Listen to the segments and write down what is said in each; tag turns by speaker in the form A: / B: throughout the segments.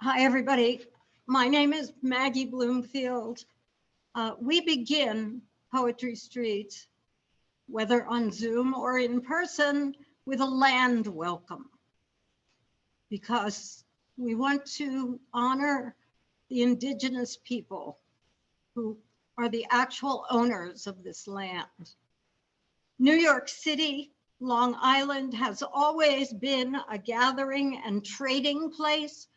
A: Hi, everybody. My name is Maggie Bloomfield. We begin Poetry Street, whether on Zoom or in person, with a land welcome, because we want to honor the indigenous people who are the actual owners of this land. New York City, Long Island has always been a gathering and trading place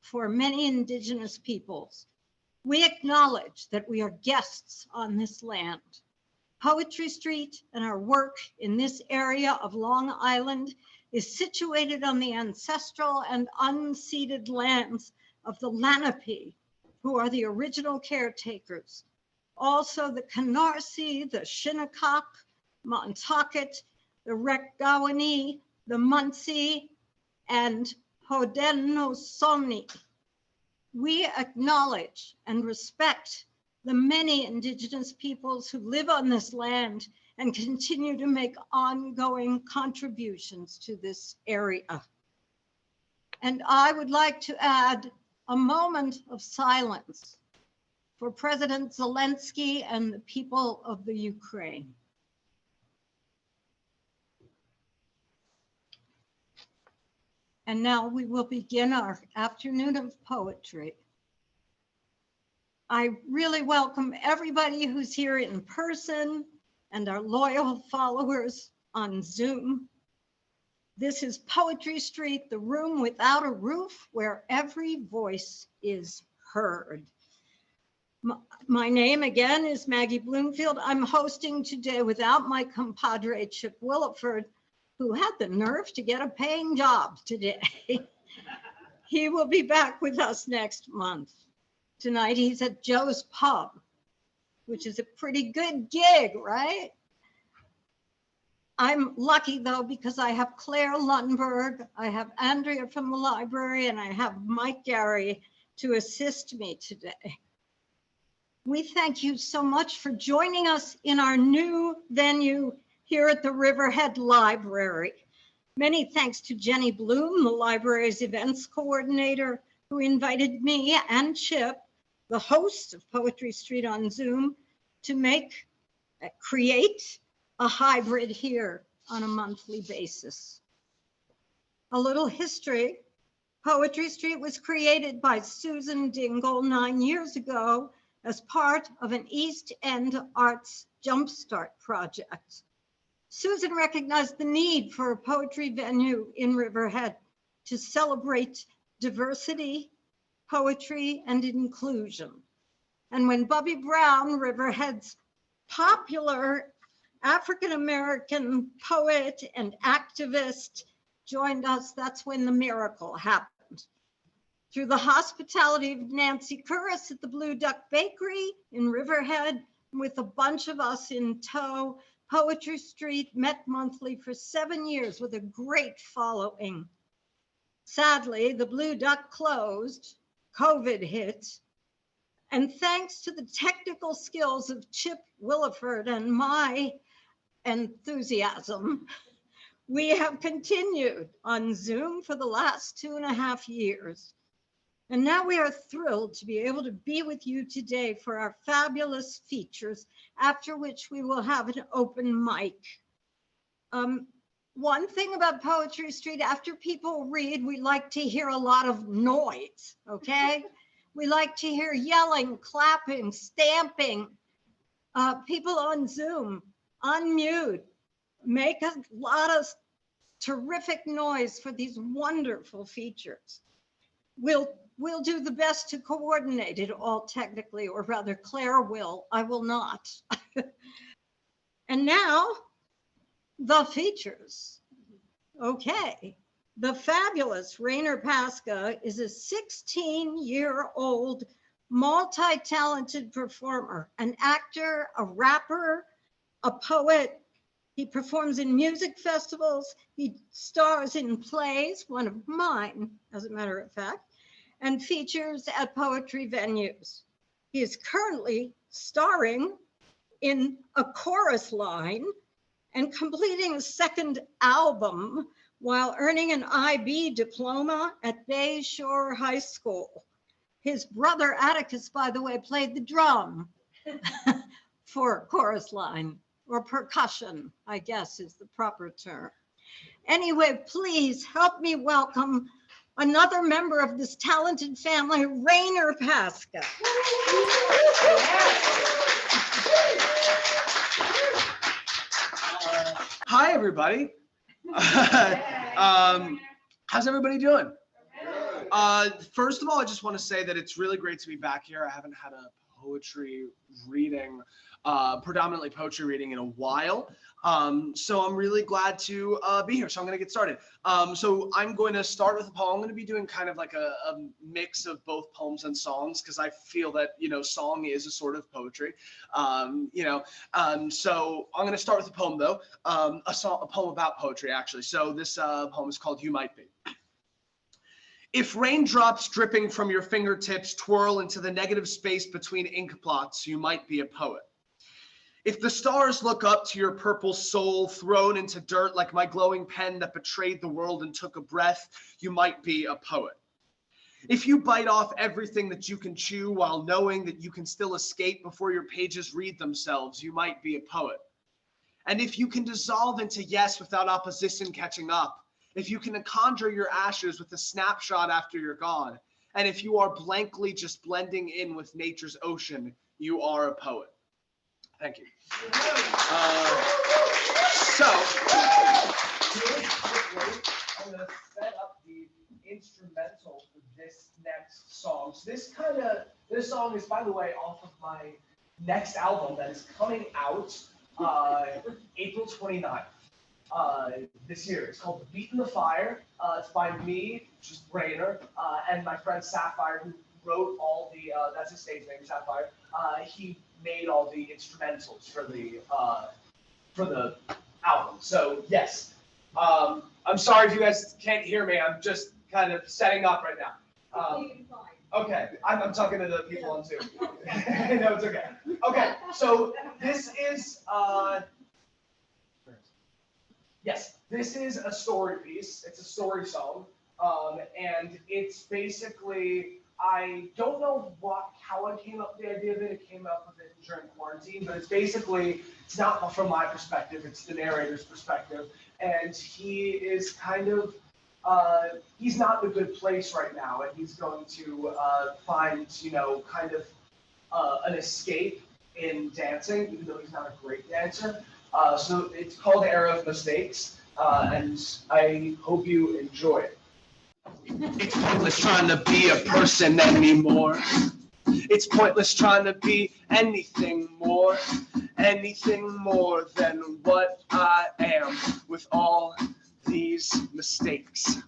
A: for many indigenous peoples. We acknowledge that we are guests on this land. Poetry Street and our work in this area of Long Island is situated on the ancestral and unceded lands of the Lenape, who are the original caretakers. Also the Canarsie, the Shinnecock, Montaukett, the Rekgawani, the Munsee, and Haudenosaunee. We acknowledge and respect the many indigenous peoples who live on this land and continue to make ongoing contributions to this area. And I would like to add a moment of silence for President Zelensky and the people of the Ukraine. And now we will begin our afternoon of poetry. I really welcome everybody who's here in person and our loyal followers on Zoom. This is Poetry Street, the room without a roof where every voice is heard. My name again is Maggie Bloomfield. I'm hosting today without my compadre Chip Williford, who had the nerve to get a paying job today. He will be back with us next month. Tonight he's at Joe's Pub, which is a pretty good gig, right? I'm lucky though, because I have Claire Lundberg, I have Andrea from the library, and I have Mike Gary to assist me today. We thank you so much for joining us in our new venue here at the Riverhead Library. Many thanks to Jenny Bloom, the library's events coordinator, who invited me and Chip, the host of Poetry Street on Zoom, to create a hybrid here on a monthly basis. A little history. Poetry Street was created by Susan Dingle 9 years ago as part of an East End Arts Jumpstart project. Susan recognized the need for a poetry venue in Riverhead to celebrate diversity, poetry, and inclusion. And when Bubbie Brown, Riverhead's popular African-American poet and activist, joined us, that's when the miracle happened. Through the hospitality of Nancy Curris at the Blue Duck Bakery in Riverhead, with a bunch of us in tow, Poetry Street met monthly for 7 years with a great following. Sadly, the Blue Duck closed, COVID hit, and thanks to the technical skills of Chip Williford and my enthusiasm, we have continued on Zoom for the last 2.5 years. And now we are thrilled to be able to be with you today for our fabulous features, after which we will have an open mic. One thing about Poetry Street, after people read, we like to hear a lot of noise, okay? We like to hear yelling, clapping, stamping. People on Zoom, unmute, make a lot of terrific noise for these wonderful features. We'll do the best to coordinate it all technically, or rather Claire will, I will not. And now, the features. Okay, the fabulous Rainer Pasca is a 16-year-old multi-talented performer, an actor, a rapper, a poet. He performs in music festivals. He stars in plays, one of mine, as a matter of fact, and features at poetry venues. He is currently starring in a chorus line and completing a second album while earning an IB diploma at Bayshore High School. His brother Atticus, by the way, played the drum for chorus line, or percussion, I guess is the proper term. Anyway, please help me welcome another member of this talented family, Rainer Pasca.
B: Hi, everybody. How's everybody doing? First of all, I just want to say that it's really great to be back here. I haven't had a poetry reading, predominantly poetry reading in a while. So I'm really glad to be here. So I'm going to get started. So I'm going to start with a poem. I'm going to be doing kind of like a mix of both poems and songs because I feel that, song is a sort of poetry. So I'm going to start with a poem though, a poem about poetry actually. So this poem is called You Might Be. If raindrops dripping from your fingertips twirl into the negative space between ink blots, you might be a poet. If the stars look up to your purple soul thrown into dirt like my glowing pen that betrayed the world and took a breath, you might be a poet. If you bite off everything that you can chew while knowing that you can still escape before your pages read themselves, you might be a poet. And if you can dissolve into yes without opposition catching up, if you can conjure your ashes with a snapshot after you're gone, and if you are blankly just blending in with nature's ocean, you are a poet. Thank you. So, really quickly, I'm going to set up the instrumental for this next song. So this song is, by the way, off of my next album that is coming out April 29th. This year. It's called The Beat in the Fire. It's by me, just Rainer, and my friend Sapphire, who wrote all the, that's his stage name, Sapphire. He made all the instrumentals for the album. So yes, I'm sorry if you guys can't hear me. I'm just kind of setting up right now. Okay, I'm talking to the people on Zoom. No, it's okay. Okay, so this is, yes, this is a story piece. It's a story song, and it's basically, I don't know how I came up with the idea of it. It came up with it during quarantine, but it's not from my perspective. It's the narrator's perspective, and he is kind of, he's not in a good place right now, and he's going to find, kind of an escape in dancing, even though he's not a great dancer. So it's called Era of Mistakes, and I hope you enjoy it. It's pointless trying to be a person anymore. It's pointless trying to be anything more than what I am with all these mistakes.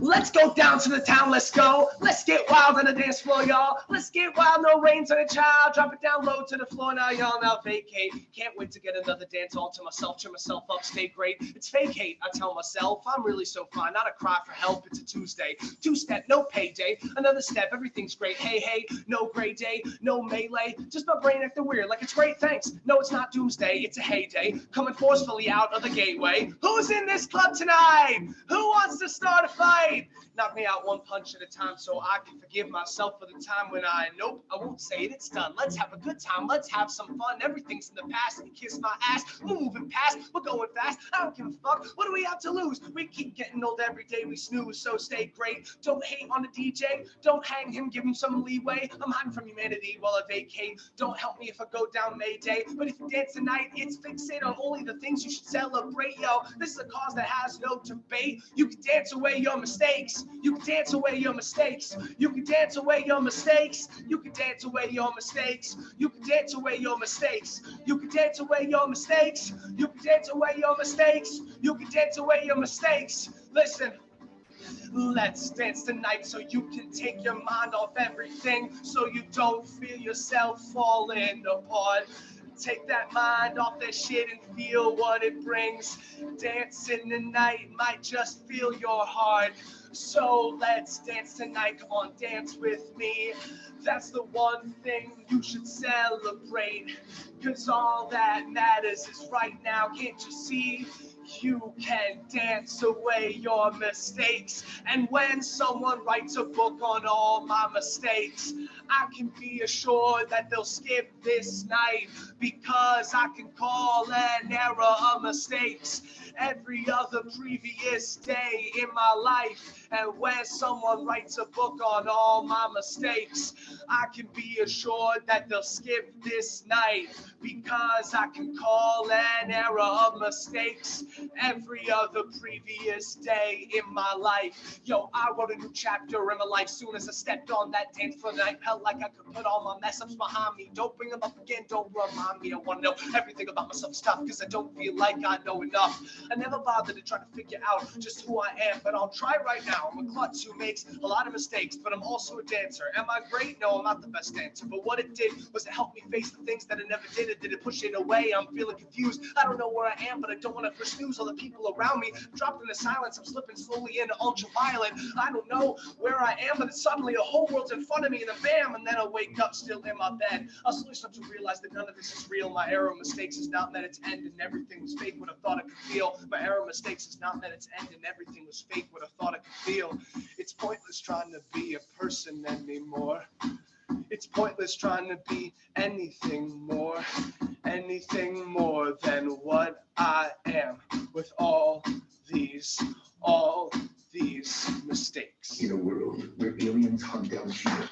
B: Let's go down to the town, let's go. Let's get wild on the dance floor, y'all. Let's get wild, no reins on a child. Drop it down low to the floor now, y'all. Now vacate. Can't wait to get another dance all to myself. Cheer myself up, stay great. It's vacate, I tell myself. I'm really so fine, not a cry for help. It's a Tuesday. Two-step, no payday. Another step, everything's great. Hey, hey, no gray day, no melee. Just my brain acting weird, like it's great, thanks. No, it's not doomsday, it's a heyday. Coming forcefully out of the gateway. Who's in this club tonight? Who wants to start a fight? Knock me out one punch at a time so I can forgive myself for the time when nope, I won't say it, it's done. Let's have a good time, let's have some fun. Everything's in the past, and you kiss my ass. We're moving past, we're going fast. I don't give a fuck, what do we have to lose? We keep getting old every day, we snooze, so stay great. Don't hate on the DJ, don't hang him, give him some leeway. I'm hiding from humanity while I vacate. Don't help me if I go down Mayday. But if you dance tonight, it's fixated on only the things you should celebrate, yo. This is a cause that has no debate. You can dance away your mistakes. You can dance away your mistakes. You can dance away your mistakes. You can dance away your mistakes. You can dance away your mistakes. You can dance away your mistakes. You can dance away your mistakes. You can dance away your mistakes. Listen. Let's dance tonight so you can take your mind off everything, so you don't feel yourself falling apart. Take that mind off that shit and feel what it brings. Dancing tonight might just feel your heart. So let's dance tonight, come on, dance with me. That's the one thing you should celebrate, 'cause all that matters is right now, can't you see? You can dance away your mistakes. And when someone writes a book on all my mistakes, I can be assured that they'll skip this night, because I can call an error of mistakes every other previous day in my life. And when someone writes a book on all my mistakes, I can be assured that they'll skip this night, because I can call an error of mistakes every other previous day in my life. Yo, I wrote a new chapter in my life soon as I stepped on that dance floor, and I felt like I could put all my mess ups behind me. Don't bring them up again, don't remind me. I want to know everything about myself, stuff, because I don't feel like I know enough. I never bothered to try to figure out just who I am, but I'll try right now. I'm a klutz who makes a lot of mistakes, but I'm also a dancer. Am I great? No, I'm not the best dancer, but what it did was to help me face the things that I never did. It didn't push it away. I'm feeling confused. I don't know where I am, but I don't want to push news. All the people around me dropped into silence. I'm slipping slowly into ultraviolet. I don't know where I am, but it's suddenly the whole world's in front of me, and a bam, and then I wake up still in my bed. I'll slowly start to realize that none of this is real. My error of mistakes has not met its end, and everything was fake. What I thought I could feel. My error of mistakes has not met its end, and everything was fake. What I thought I could feel. It's pointless trying to be a person anymore. It's pointless trying to be anything more than what I am, with all these mistakes.
C: In a world where aliens hunt down human.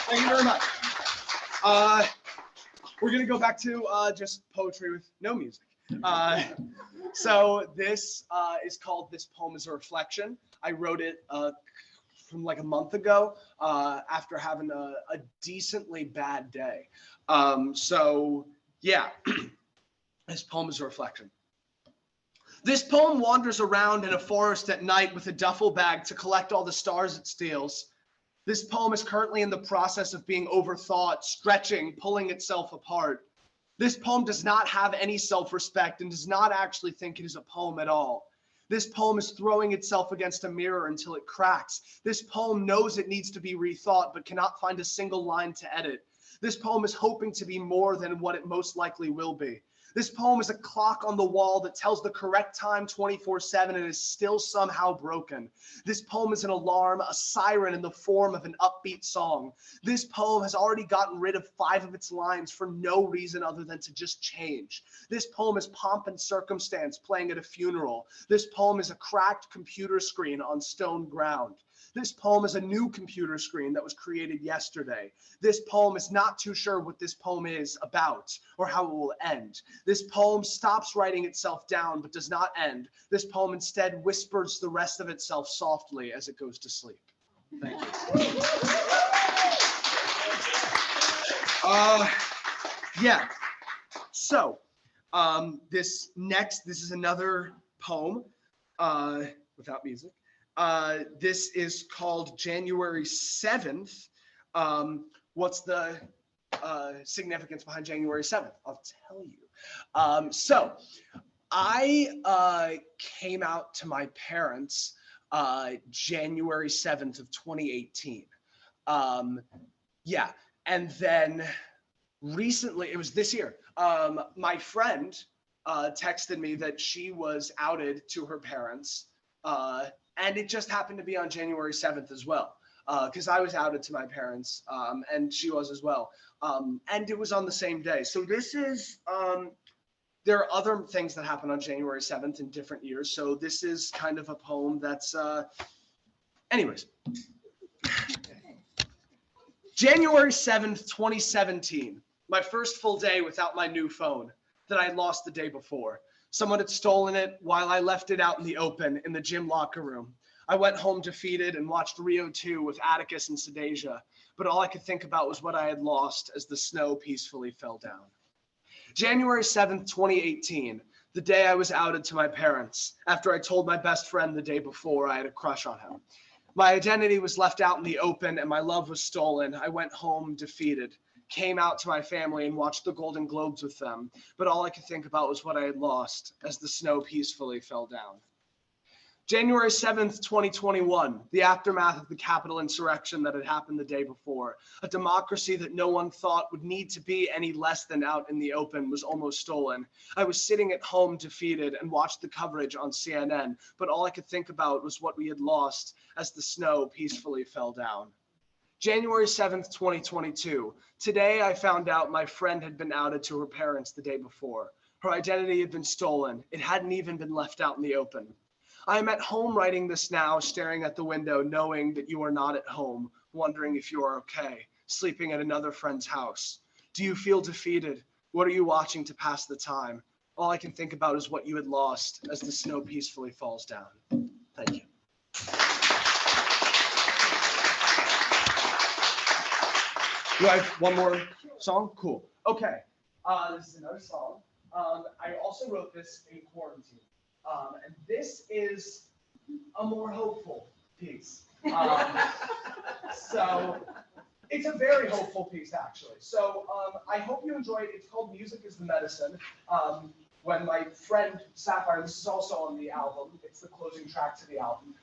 B: Thank you very much. We're gonna go back to just poetry with no music. So this is called "This Poem is a Reflection." I wrote it from like a month ago after having a decently bad day. So yeah, this poem is a reflection. This poem wanders around in a forest at night with a duffel bag to collect all the stars it steals. This poem is currently in the process of being overthought, stretching, pulling itself apart. This poem does not have any self-respect and does not actually think it is a poem at all. This poem is throwing itself against a mirror until it cracks. This poem knows it needs to be rethought but cannot find a single line to edit. This poem is hoping to be more than what it most likely will be. This poem is a clock on the wall that tells the correct time 24/7 and is still somehow broken. This poem is an alarm, a siren in the form of an upbeat song. This poem has already gotten rid of 5 of its lines for no reason other than to just change. This poem is pomp and circumstance playing at a funeral. This poem is a cracked computer screen on stone ground. This poem is a new computer screen that was created yesterday. This poem is not too sure what this poem is about or how it will end. This poem stops writing itself down but does not end. This poem instead whispers the rest of itself softly as it goes to sleep. Thank you. Yeah. So this is another poem without music. This is called January 7th. What's the significance behind January 7th? I'll tell you. So I came out to my parents January 7th of 2018. Yeah, and then recently, it was this year, my friend texted me that she was outed to her parents. And it just happened to be on January 7th as well, because I was outed to my parents, and she was as well. And it was on the same day. So this is, there are other things that happen on January 7th in different years. So this is kind of a poem that's, anyways. January 7th, 2017, my first full day without my new phone that I lost the day before. Someone had stolen it while I left it out in the open in the gym locker room. I went home defeated and watched Rio 2 with Atticus and Sedasia, but all I could think about was what I had lost as the snow peacefully fell down. January 7th, 2018, the day I was outed to my parents after I told my best friend the day before I had a crush on him. My identity was left out in the open and my love was stolen. I went home defeated. Came out to my family and watched the Golden Globes with them, but all I could think about was what I had lost as the snow peacefully fell down. January 7th, 2021, the aftermath of the Capitol insurrection that had happened the day before. A democracy that no one thought would need to be any less than out in the open was almost stolen. I was sitting at home defeated and watched the coverage on CNN, but all I could think about was what we had lost as the snow peacefully fell down. January 7th, 2022. Today I found out my friend had been outed to her parents the day before. Her identity had been stolen. It hadn't even been left out in the open. I am at home writing this now, staring at the window, knowing that you are not at home, wondering if you are okay, sleeping at another friend's house. Do you feel defeated? What are you watching to pass the time? All I can think about is what you had lost as the snow peacefully falls down. Thank you. Do I have one more song? Cool. Okay. This is another song. I also wrote this in quarantine. And this is a more hopeful piece. So it's a very hopeful piece, actually. So I hope you enjoy it. It's called Music is the Medicine. When my friend Sapphire, this is also on the album, it's the closing track to the album.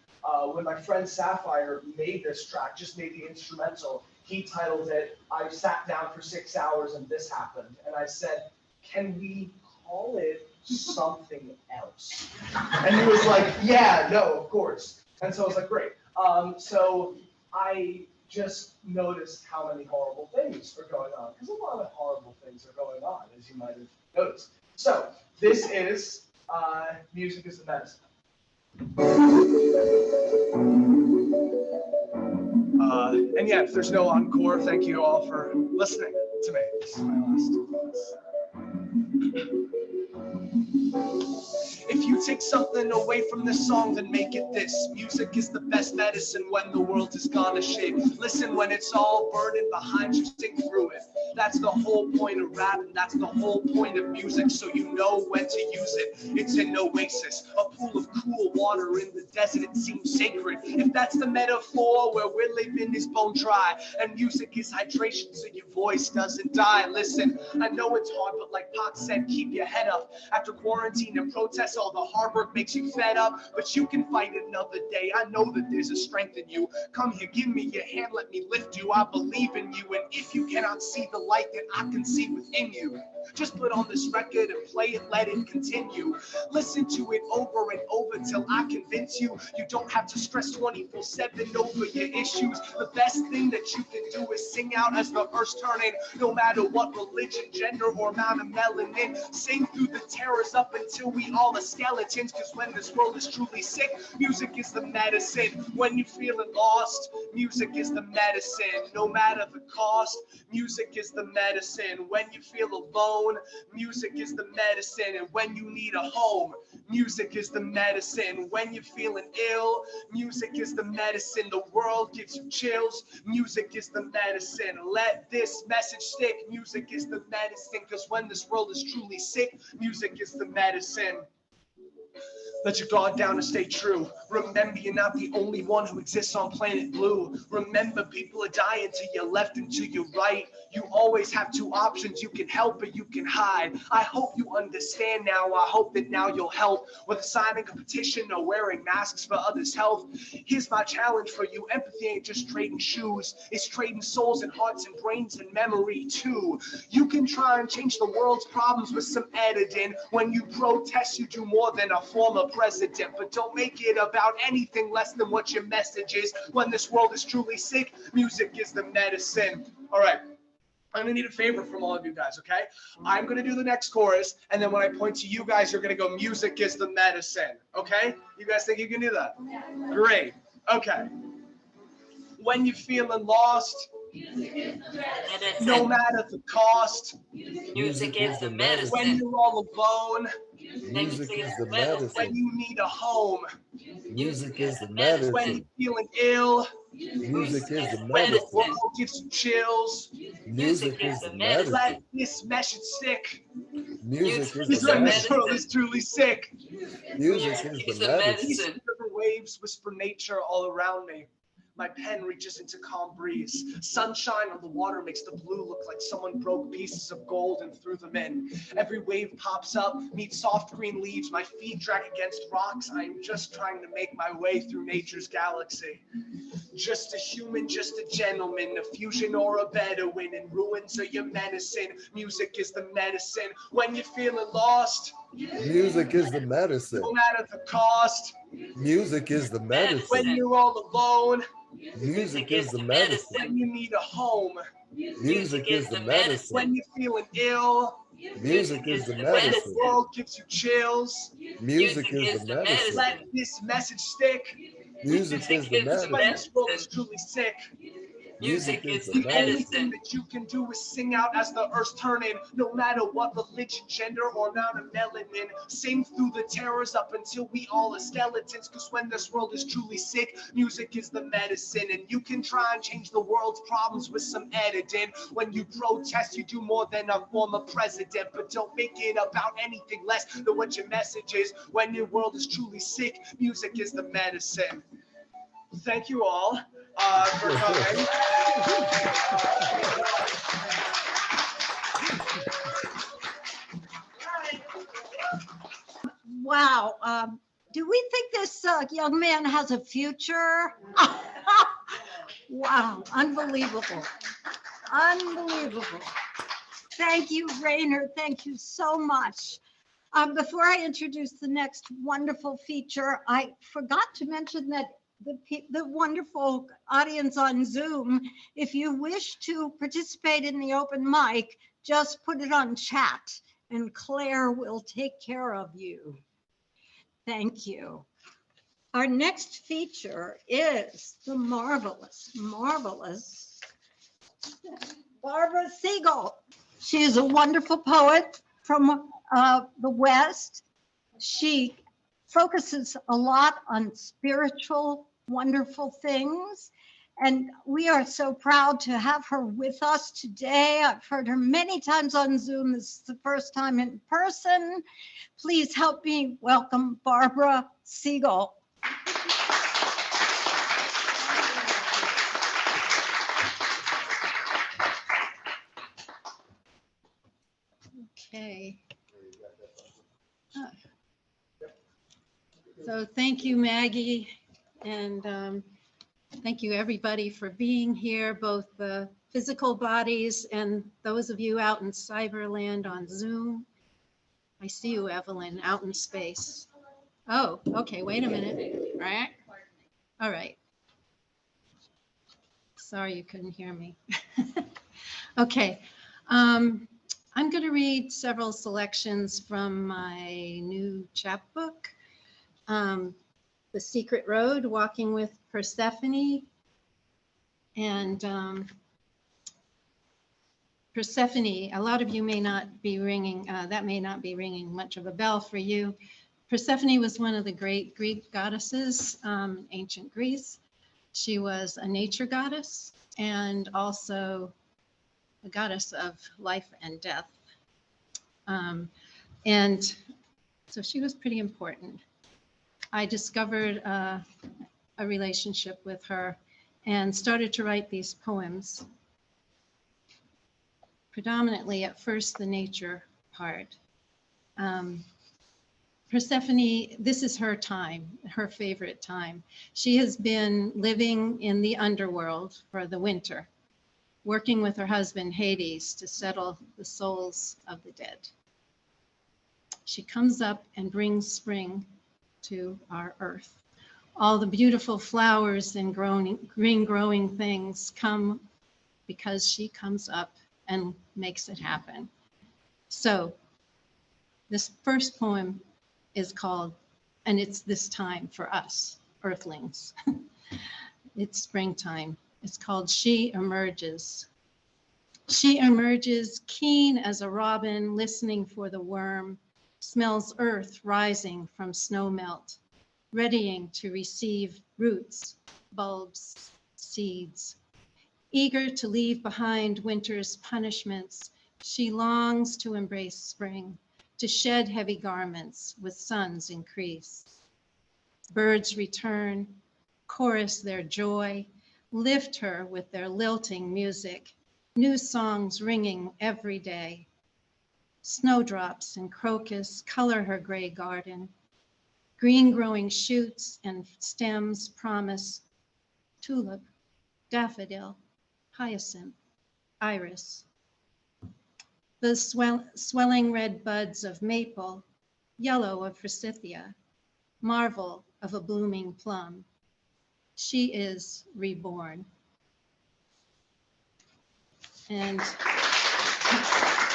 B: When my friend Sapphire made this track, just made the instrumental, he titled it, I sat down for 6 hours and this happened. And I said, can we call it something else? And he was like, yeah, no, of course. And so I was like, great. So I just noticed how many horrible things are going on, because a lot of horrible things are going on, as you might have noticed. So this is Music is the Medicine. And yeah, if there's no encore, thank you all for listening to me. This is my last. If you take something away from this song, then make it this. Music is the best medicine when the world is gone to shit. Listen when it's all burning behind you, sing through it. That's the whole point of rap, and that's the whole point of music, so you know when to use it. It's an oasis, a pool of cool water in the desert, it seems sacred. If that's the metaphor where we're living is bone dry, and music is hydration so your voice doesn't die. Listen, I know it's hard, but like Pac said, keep your head up. After quarantine and protests, all the hard work makes you fed up, but you can fight another day. I know that there's a strength in you. Come here, give me your hand, let me lift you. I believe in you, and if you cannot see the light that I can see within you, just put on this record and play it, let it continue. Listen to it over and over till I convince you. You don't have to stress 24/7 over your issues. The best thing that you can do is sing out as the verse turning, no matter what religion, gender, or amount of melanin. Sing through the terrors up until we all are skeletons, because when this world is truly sick, music is the medicine. When you're feeling lost, music is the medicine. No matter the cost, music is the medicine. When you feel alone, music is the medicine. And when you need a home, music is the medicine. When you're feeling ill, music is the medicine. The world gives you chills, music is the medicine. Let this message stick, music is the medicine, because when this world is truly sick, music is the medicine. Let your guard down and stay true. Remember, you're not the only one who exists on planet Blue. Remember, people are dying to your left and to your right. You always have two options. You can help or you can hide. I hope you understand now. I hope that now you'll help, whether signing a petition or wearing masks for others' health. Here's my challenge for you. Empathy ain't just trading shoes. It's trading souls and hearts and brains and memory too. You can try and change the world's problems with some editing. When you protest, you do more than a former president, but don't make it about anything less than what your message is. When this world is truly sick, music is the medicine. All right, I'm gonna need a favor from all of you guys, okay? I'm gonna do the next chorus, and then when I point to you guys, you're gonna go, music is the medicine, okay? You guys think you can do that? Great, okay. When you're feeling lost, no matter the cost,
D: music is the medicine.
B: when you're all alone,
D: Music is the medicine.
B: when you need a home,
D: Music is the
B: when
D: medicine.
B: you're feeling ill,
D: Music is the
B: when the
D: medicine.
B: world gives you chills,
D: Music is the medicine.
B: let this message stick.
D: Music is
B: Because
D: the
B: when this
D: medicine.
B: world is truly sick,
D: Music is the medicine.
B: these river waves whisper nature all around me. My pen reaches into calm breeze. Sunshine on the water makes the blue look like someone broke pieces of gold and threw them in. Every wave pops up, meets soft green leaves. My feet drag against rocks. I am just trying to make my way through nature's galaxy. Just a human, just a gentleman, a fusion or a Bedouin. In ruins are your menacing. Music is the medicine. When you're feeling lost,
D: Music is the medicine.
B: no matter the cost.
D: Music is the
B: When
D: medicine.
B: you're all alone,
D: Music is the medicine.
B: when you need a home,
D: Music is the medicine.
B: when you're feeling ill,
D: Music is the
B: when the
D: medicine.
B: world gives you chills,
D: Music is the medicine.
B: let this message stick.
D: Music is the
B: When
D: medicine.
B: this world is truly sick,
D: Music is the
B: the only
D: medicine.
B: thing that you can do is sing out as the earth's turning, no matter what religion, gender, or amount of melanin. Sing through the terrors up until we all are skeletons, because when this world is truly sick, music is the medicine. And you can try and change the world's problems with some editing. When you protest, you do more than a former president, but don't make it about anything less than what your message is. When your world is truly sick, music is the medicine. Thank you all for coming.
A: Wow. Do we think this young man has a future? Wow. Unbelievable. Unbelievable. Thank you, Rainer. Thank you so much. Before I introduce the next wonderful feature, I forgot to mention that the wonderful audience on Zoom, if you wish to participate in the open mic, just put it on chat and Claire will take care of you. Thank you. Our next feature is the marvelous Barbara Segal. She is a wonderful poet from the West. She focuses a lot on spiritual, wonderful things. And we are so proud to have her with us today. I've heard her many times on Zoom. This is the first time in person. Please help me welcome Barbara Segal. Okay. So thank you, Maggie, and thank you everybody for being here, both the physical bodies and those of you out in Cyberland on Zoom. I see you, Evelyn, out in space. Oh, okay, wait a minute. Right. All right. Sorry you couldn't hear me. Okay. I'm going to read several selections from my new chapbook. The Secret Road, Walking with Persephone. And Persephone, a lot of you may not be ringing, that may not be ringing much of a bell for you. Persephone was one of the great Greek goddesses, ancient Greece. She was a nature goddess and also a goddess of life and death. And so she was pretty important. I discovered a relationship with her and started to write these poems. Predominantly at first the nature part. Persephone, this is her time, her favorite time. She has been living in the underworld for the winter, working with her husband Hades to settle the souls of the dead. She comes up and brings spring to our earth. All the beautiful flowers and green growing things come because she comes up and makes it happen. So this first poem is called, and it's this time for us, earthlings. It's springtime. It's called She Emerges. She emerges keen as a robin, listening for the worm, smells earth rising from snow melt, readying to receive roots, bulbs, seeds. Eager to leave behind winter's punishments, she longs to embrace spring, to shed heavy garments with sun's increase. Birds return, chorus their joy,
E: lift her with their lilting music, new songs ringing every day. Snowdrops and crocus color her gray garden. Green growing shoots and stems promise tulip, daffodil, hyacinth, iris. The swelling red buds of maple, yellow of forsythia, marvel of a blooming plum. She is reborn. And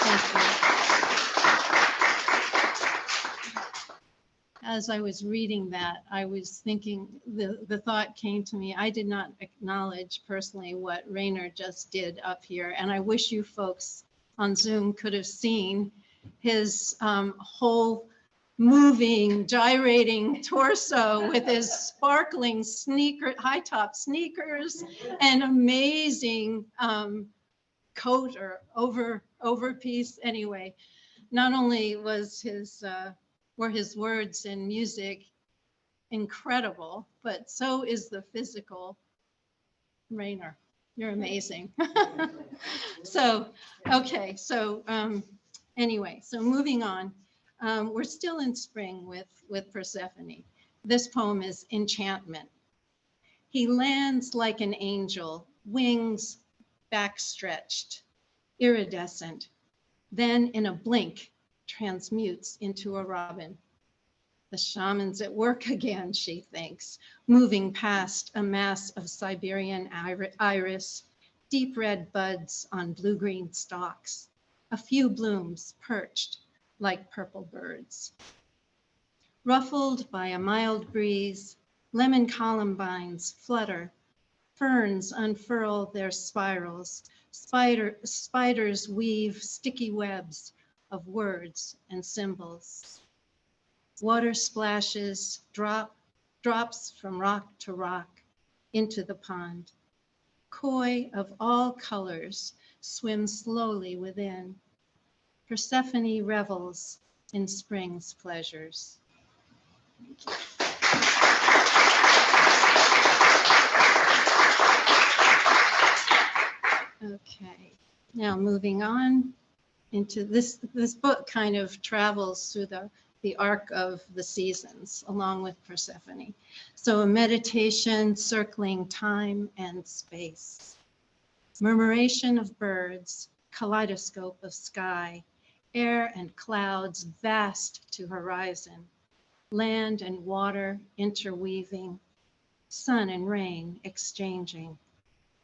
E: thank you. As I was reading that, I was thinking, the thought came to me, I did not acknowledge personally what Rainer just did up here. And I wish you folks on Zoom could have seen his whole moving, gyrating torso with his sparkling high top sneakers and amazing coat or overpiece. Anyway, not only was were his words and music incredible, but so is the physical. Rainer, you're amazing. So, okay, so anyway, so moving on. We're still in spring with Persephone. This poem is Enchantment. He lands like an angel, wings backstretched, iridescent, then in a blink transmutes into a robin. The shaman's at work again, she thinks, moving past a mass of Siberian iris, deep red buds on blue-green stalks, a few blooms perched like purple birds. Ruffled by a mild breeze, lemon columbines flutter, ferns unfurl their spirals, spiders weave sticky webs of words and symbols. Water splashes, drops from rock to rock into the pond. Koi of all colors swim slowly within. Persephone revels in spring's pleasures. Okay, now moving on into this book kind of travels through the arc of the seasons along with Persephone. So a meditation circling time and space. Murmuration of birds, kaleidoscope of sky, air and clouds vast to horizon, land and water interweaving, sun and rain exchanging,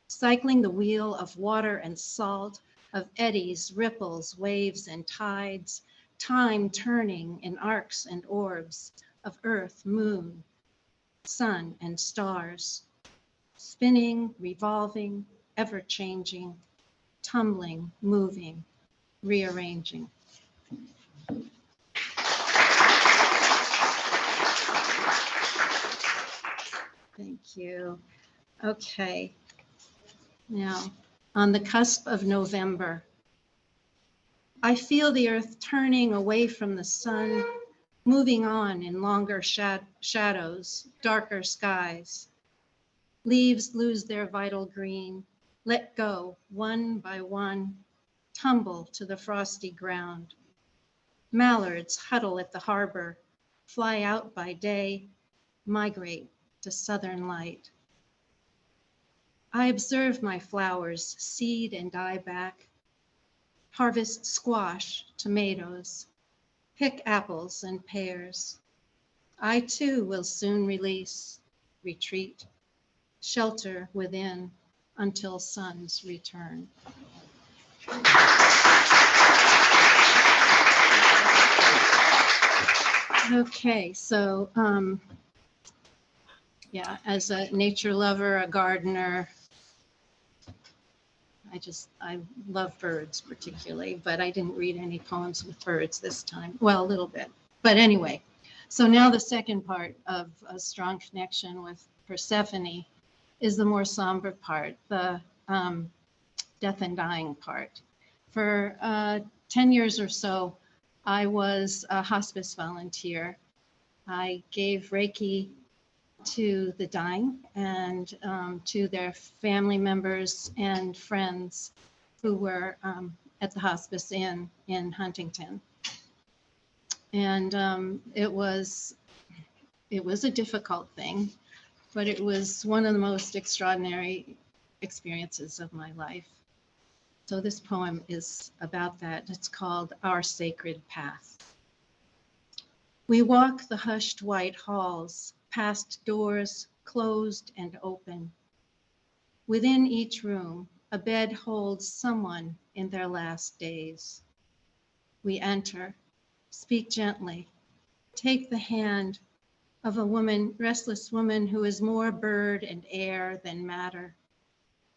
E: cycling the wheel of water and salt, of eddies, ripples, waves, and tides, time turning in arcs and orbs of earth, moon, sun, and stars, spinning, revolving, ever-changing, tumbling, moving, rearranging. Thank you. Okay. Now, on the cusp of November, I feel the earth turning away from the sun, moving on in longer shadows, darker skies. Leaves lose their vital green, let go one by one, tumble to the frosty ground. Mallards huddle at the harbor, fly out by day, migrate to southern light. I observe my flowers seed and die back, harvest squash, tomatoes, pick apples and pears. I too will soon release, retreat, shelter within until sun's return. Okay, so yeah, as a nature lover, a gardener, I love birds particularly, but I didn't read any poems with birds this time. Well, a little bit, but anyway. So now the second part of a strong connection with Persephone is the more somber part, the death and dying part. For 10 years or so, I was a hospice volunteer. I gave Reiki to the dying and to their family members and friends who were at the hospice inn in Huntington. And it was a difficult thing, but it was one of the most extraordinary experiences of my life. So this poem is about that. It's called Our Sacred Path. We walk the hushed white halls, past doors closed and open. Within each room, a bed holds someone in their last days. We enter, speak gently, take the hand of a woman, restless woman who is more bird and air than matter.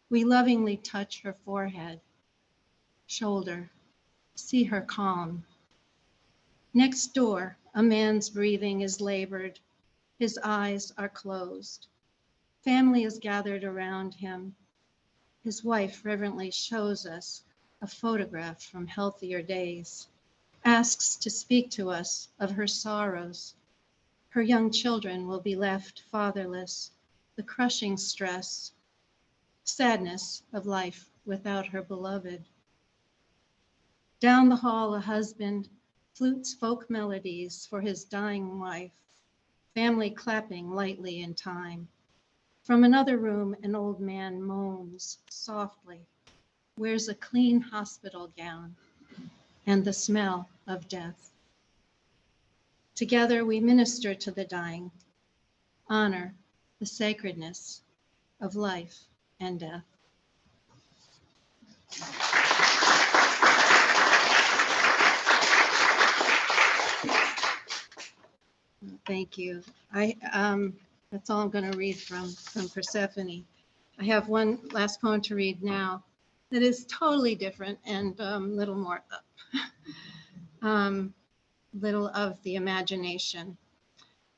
E: We lovingly touch her forehead, shoulder, see her calm. Next door, a man's breathing is labored. His eyes are closed. Family is gathered around him. His wife reverently shows us a photograph from healthier days, asks to speak to us of her sorrows. Her young children will be left fatherless, the crushing stress, sadness of life without her beloved. Down the hall, a husband flutes folk melodies for his dying wife, family clapping lightly in time. From another room, an old man moans softly, wears a clean hospital gown, and the smell of death. Together, we minister to the dying, honor the sacredness of life and death. Thank you. That's all I'm going to read from Persephone. I have one last poem to read now that is totally different and a little more up, little of the imagination.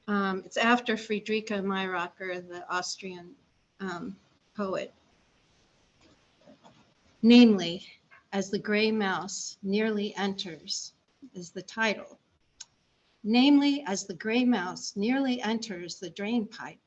E: It's after Friedrich Mayracher, the Austrian poet. Namely, as the gray mouse nearly enters, is the title. Namely, as the gray mouse nearly enters the drain pipe,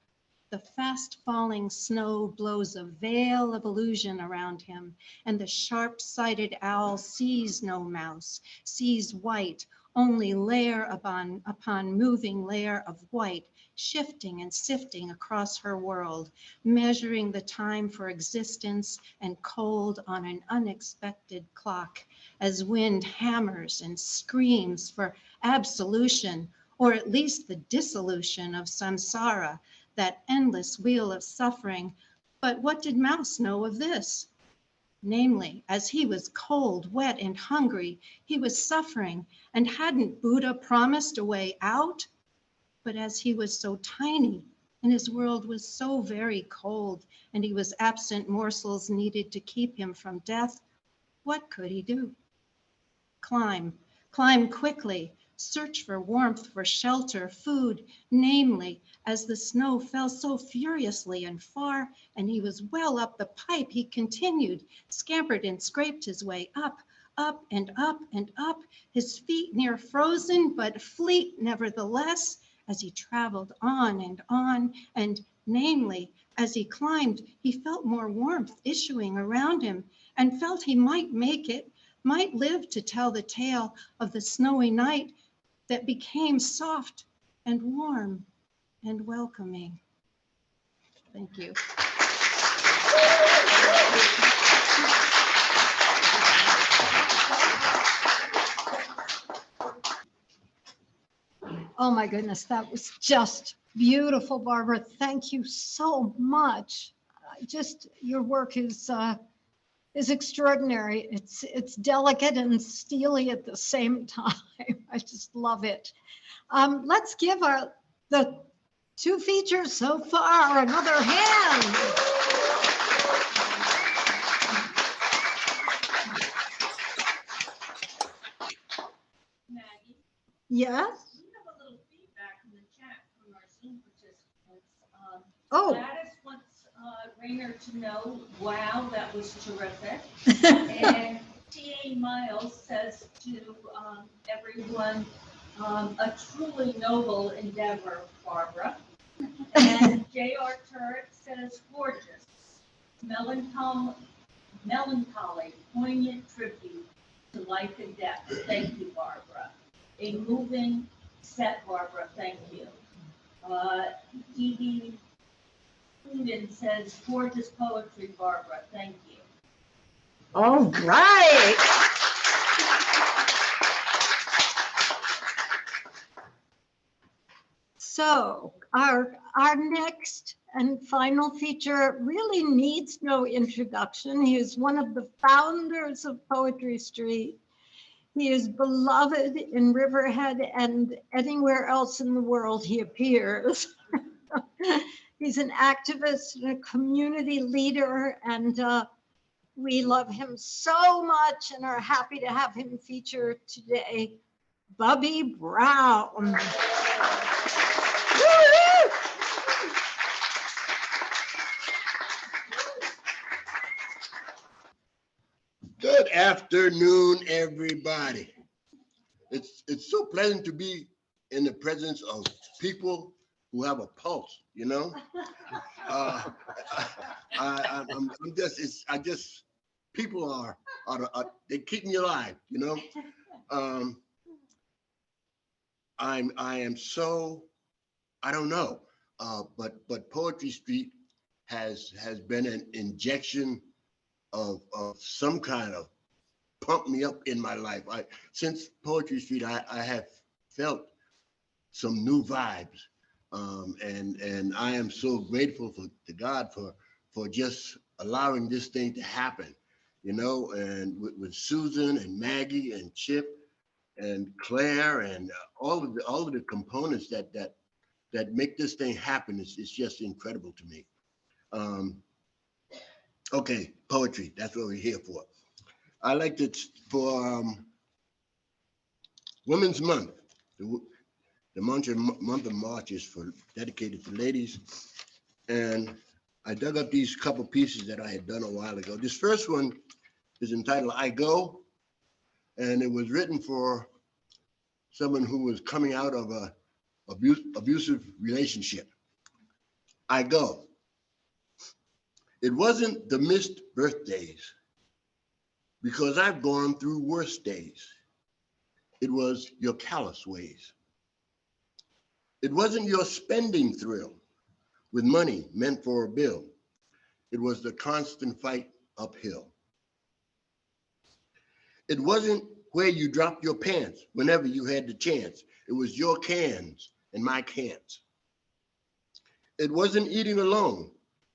E: the fast falling snow blows a veil of illusion around him, and the sharp-sighted owl sees no mouse, sees white, only layer upon moving layer of white, shifting and sifting across her world, measuring the time for existence and cold on an unexpected clock, as wind hammers and screams for absolution, or at least the dissolution of samsara, that endless wheel of suffering. But what did Mouse know of this? Namely, as he was cold, wet, and hungry, he was suffering, and hadn't Buddha promised a way out? But as he was so tiny, and his world was so very cold, and he was absent morsels needed to keep him from death, what could he do? Climb quickly, search for warmth, for shelter, food, namely, as the snow fell so furiously and far, and he was well up the pipe, he continued, scampered and scraped his way up, up and up and up, his feet near frozen, but fleet nevertheless, as he traveled on, and namely, as he climbed, he felt more warmth issuing around him, and felt he might make it, might live to tell the tale of the snowy night that became soft and warm and welcoming. Thank you.
A: Oh my goodness, that was just beautiful, Barbara. Thank you so much. Just your work is extraordinary. It's delicate and steely at the same time. I just love it. Let's give the two features so far another hand.
F: Maggie,
A: Yes?
F: we have a little feedback in the chat from our Zoom participants.
A: Oh.
F: Gladys wants Rainer to know, wow, that was terrific. And T.A. Miles says to everyone, a truly noble endeavor, Barbara. And J.R. Turret says gorgeous, melancholy, poignant tribute to life and death. Thank you, Barbara. A moving set, Barbara. Thank you. Edie Coonan says gorgeous poetry, Barbara. Thank you.
A: All right. So our next and final feature really needs no introduction. He is one of the founders of Poetry Street. He is beloved in Riverhead and anywhere else in the world he appears. He's an activist and a community leader, and we love him so much and are happy to have him featured today. Bubbie Brown.
G: Good afternoon, everybody. It's so pleasant to be in the presence of people who have a pulse, you know. I'm just people are they keep me alive, you know. I am so, I don't know, but Poetry Street has been an injection of some kind of pump me up in my life. Since Poetry Street, I have felt some new vibes, and I am so grateful to God for just allowing this thing to happen, you know. And with Susan and Maggie and Chip and Claire and all of the components that make this thing happen, it's just incredible to me. Okay, poetry, that's what we're here for. I like to, for Women's Month, the month of March is dedicated to ladies. And I dug up these couple pieces that I had done a while ago. This first one is entitled I Go, and it was written for someone who was coming out of a abusive relationship. I go. It wasn't the missed birthdays, because I've gone through worse days. It was your callous ways. It wasn't your spending thrill with money meant for a bill. It was the constant fight uphill. It wasn't where you dropped your pants whenever you had the chance. It was your cans and my cans. It wasn't eating alone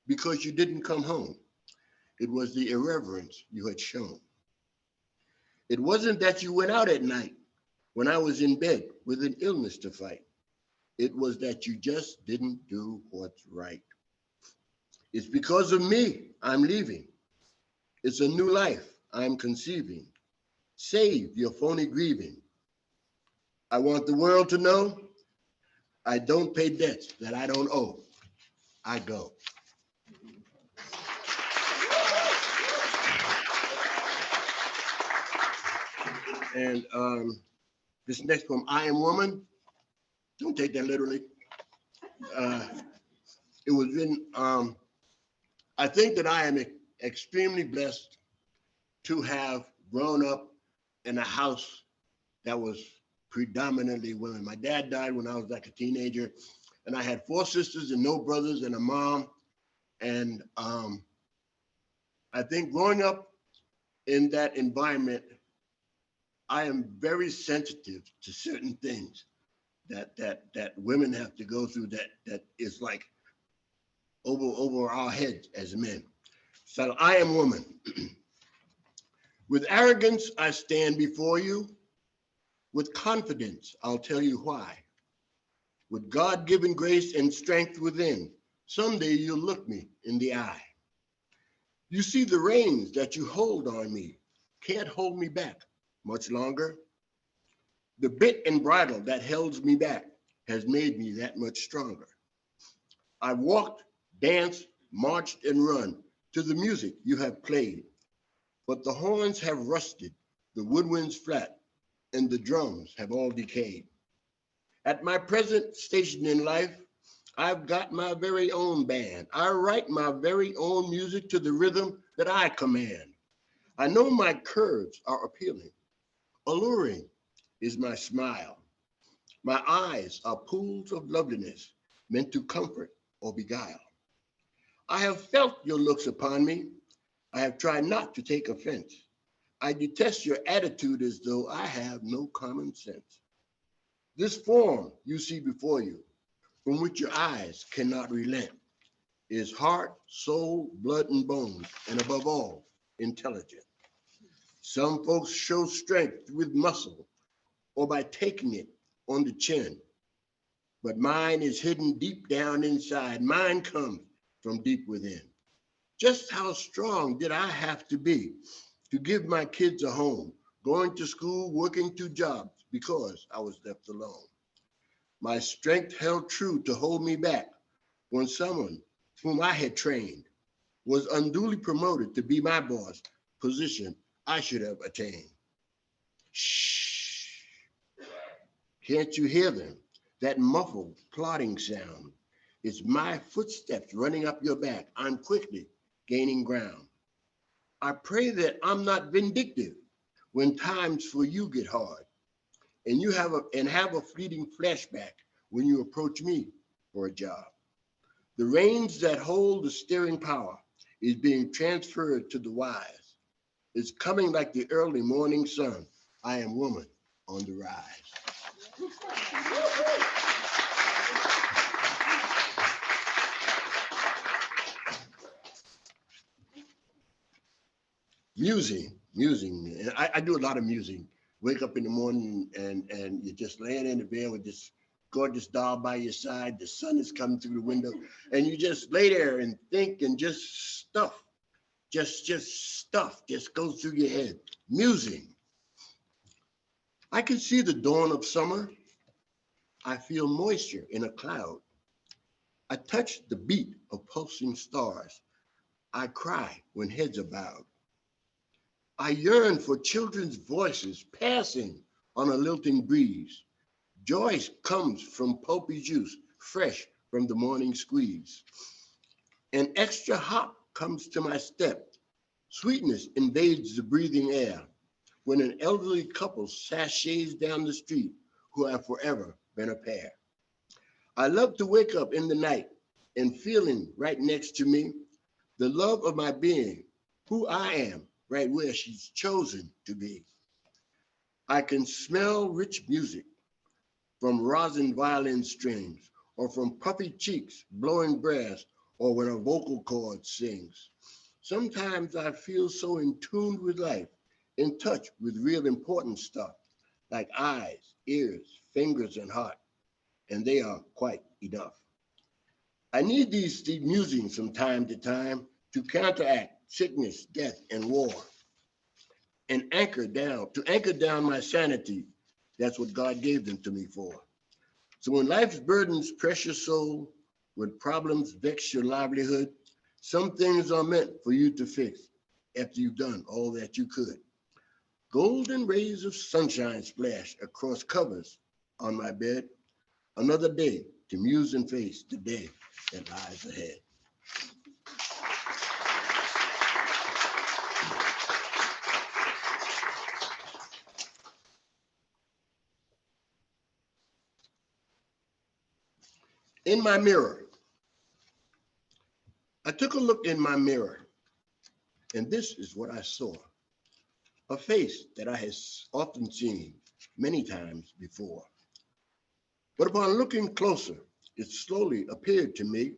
G: because you didn't come home. It was the irreverence you had shown. It wasn't that you went out at night when I was in bed with an illness to fight. It was that you just didn't do what's right. It's because of me I'm leaving. It's a new life I'm conceiving. Save your phony grieving. I want the world to know I don't pay debts that I don't owe. I go. And this next poem, I Am Woman, don't take that literally. It was written, I think that I am extremely blessed to have grown up in a house that was predominantly women. My dad died when I was like a teenager, and I had 4 sisters and no brothers and a mom. And I think growing up in that environment, I am very sensitive to certain things that women have to go through that is like over our heads as men. So I am woman. With arrogance, I stand before you. With confidence, I'll tell you why. With God-given grace and strength within, someday you'll look me in the eye. You see the reins that you hold on me can't hold me back much longer. The bit and bridle that held me back has made me that much stronger. I've walked, danced, marched, and run to the music you have played, but the horns have rusted, the woodwinds flat, and the drums have all decayed. At my present station in life, I've got my very own band. I write my very own music to the rhythm that I command. I know my curves are appealing. Alluring is my smile. My eyes are pools of loveliness meant to comfort or beguile. I have felt your looks upon me. I have tried not to take offense. I detest your attitude as though I have no common sense. This form you see before you, from which your eyes cannot relent, is heart, soul, blood, and bones, and above all, intelligent. Some folks show strength with muscle or by taking it on the chin, but mine is hidden deep down inside. Mine comes from deep within. Just how strong did I have to be to give my kids a home, going to school, working 2 jobs because I was left alone? My strength held true to hold me back when someone whom I had trained was unduly promoted to be my boss, position I should have attained. Shh, can't you hear them? That muffled plodding sound. It's my footsteps running up your back. I'm quickly gaining ground. I pray that I'm not vindictive when times for you get hard and you have a fleeting flashback when you approach me for a job. The reins that hold the steering power is being transferred to the wise. It's coming like the early morning sun. I am woman on the rise. Musing. I do a lot of musing. Wake up in the morning and you're just laying in the bed with this gorgeous doll by your side. The sun is coming through the window, and you just lay there and think and just stuff, just stuff just goes through your head. Musing. I can see the dawn of summer. I feel moisture in a cloud. I touch the beat of pulsing stars. I cry when heads are bowed. I yearn for children's voices passing on a lilting breeze. Joy comes from pulpy juice, fresh from the morning squeeze. An extra hop comes to my step. Sweetness invades the breathing air when an elderly couple sashays down the street who have forever been a pair. I love to wake up in the night and feeling right next to me the love of my being, who I am, right where she's chosen to be. I can smell rich music from rosin violin strings, or from puffy cheeks blowing brass, or when a vocal cord sings. Sometimes I feel so in tune with life, in touch with real important stuff, like eyes, ears, fingers, and heart, and they are quite enough. I need these musings from time to time to counteract sickness, death, and war, and to anchor down my sanity. That's what God gave them to me for. So when life's burdens press your soul, when problems vex your livelihood, some things are meant for you to fix after you've done all that you could. Golden rays of sunshine splash across covers on my bed. Another day to muse and face the day that lies ahead. In my mirror, I took a look in my mirror, and this is what I saw. A face that I had often seen many times before. But upon looking closer, it slowly appeared to me.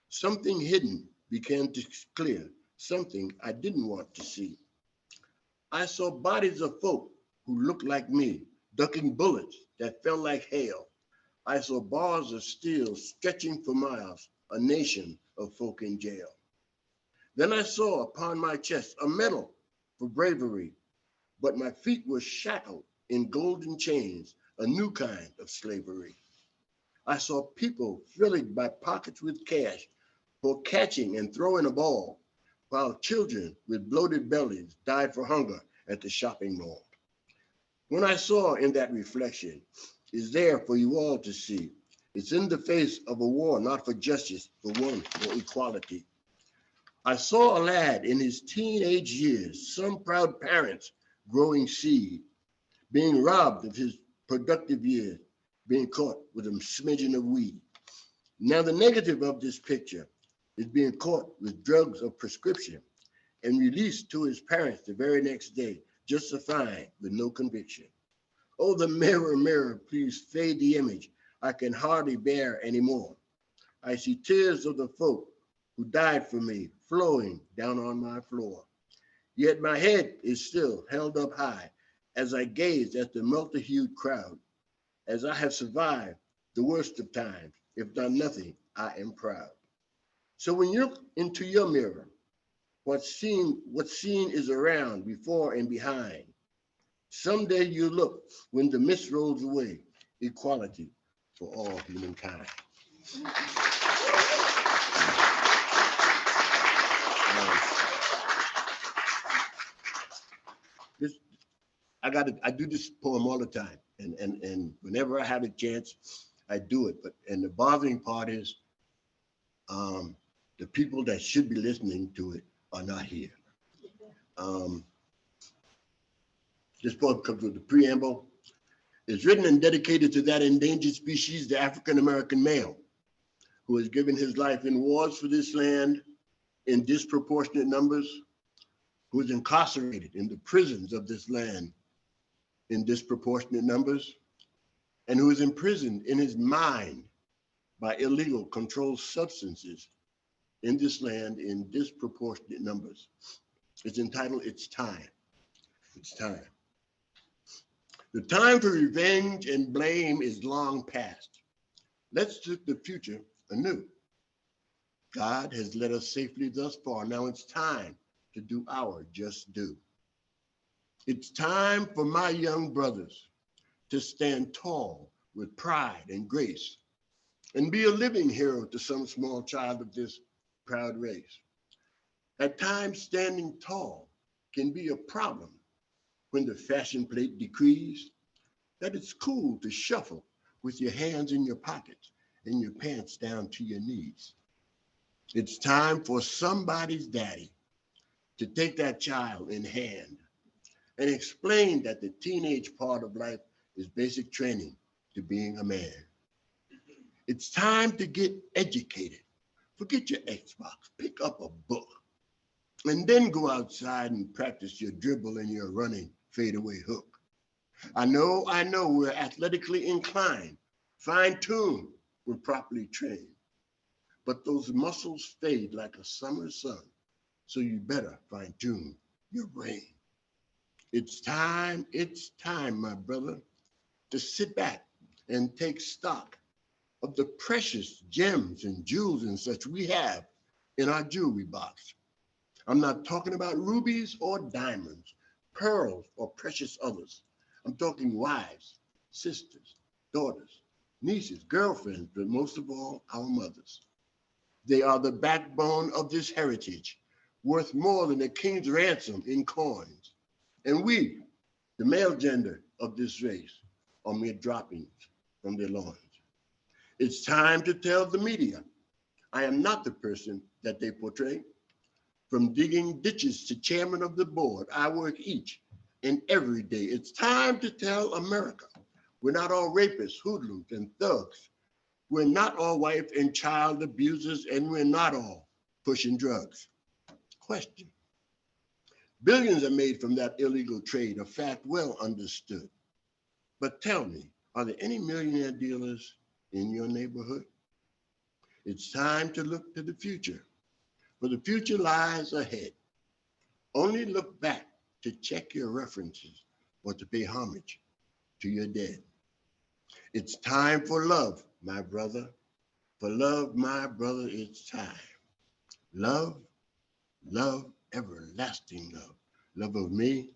G: Something hidden began to clear, something I didn't want to see. I saw bodies of folk who looked like me, ducking bullets that fell like hail. I saw bars of steel stretching for miles, a nation of folk in jail. Then I saw upon my chest a medal for bravery, but my feet were shackled in golden chains, a new kind of slavery. I saw people filled by pockets with cash for catching and throwing a ball, while children with bloated bellies died for hunger at the shopping mall. When I saw in that reflection is there for you all to see, It's in the face of a war, not for justice, but one for equality. I saw a lad in his teenage years, some proud parents growing seed, being robbed of his productive years, being caught with a smidgen of weed. Now the negative of this picture is being caught with drugs of prescription and released to his parents the very next day, justified with no conviction. Oh, the mirror, mirror, please fade the image. I can hardly bear anymore. I see tears of the folk who died for me flowing down on my floor. Yet my head is still held up high as I gaze at the multi-hued crowd. As I have survived the worst of times, if done nothing, I am proud. So when you look into your mirror, what's seen is around, before and behind. Someday you look when the mist rolls away, equality for all humankind. I do this poem all the time, and whenever I have a chance, I do it. And the bothering part is the people that should be listening to it are not here. This poem comes with the preamble. It's written and dedicated to that endangered species, the African-American male, who has given his life in wars for this land in disproportionate numbers, who is incarcerated in the prisons of this land in disproportionate numbers, and who is imprisoned in his mind by illegal controlled substances in this land in disproportionate numbers. It's entitled, It's Time. It's time. The time for revenge and blame is long past. Let's look the future anew. God has led us safely thus far. Now it's time to do our just due. It's time for my young brothers to stand tall with pride and grace and be a living hero to some small child of this proud race. At times, standing tall can be a problem when the fashion plate decrees that it's cool to shuffle with your hands in your pockets and your pants down to your knees. It's time for somebody's daddy to take that child in hand and explain that the teenage part of life is basic training to being a man. It's time to get educated. Forget your Xbox, pick up a book, and then go outside and practice your dribble and your running fadeaway hook. I know we're athletically inclined, fine-tuned when properly trained, but those muscles fade like a summer sun, so you better fine-tune your brain. It's time, my brother, to sit back and take stock of the precious gems and jewels and such we have in our jewelry box. I'm not talking about rubies or diamonds, pearls or precious others. I'm talking wives, sisters, daughters, nieces, girlfriends, but most of all, our mothers. They are the backbone of this heritage, worth more than a king's ransom in coins. And we, the male gender of this race, are mere droppings from their loins. It's time to tell the media, I am not the person that they portray. From digging ditches to chairman of the board, I work each and every day. It's time to tell America, we're not all rapists, hoodlums, and thugs. We're not all wife and child abusers, and we're not all pushing drugs. Question. Billions are made from that illegal trade, a fact well understood. But tell me, are there any millionaire dealers in your neighborhood? It's time to look to the future, for the future lies ahead. Only look back to check your references or to pay homage to your dead. It's time for love, my brother. For love, my brother, it's time. Love, love, everlasting love. Love of me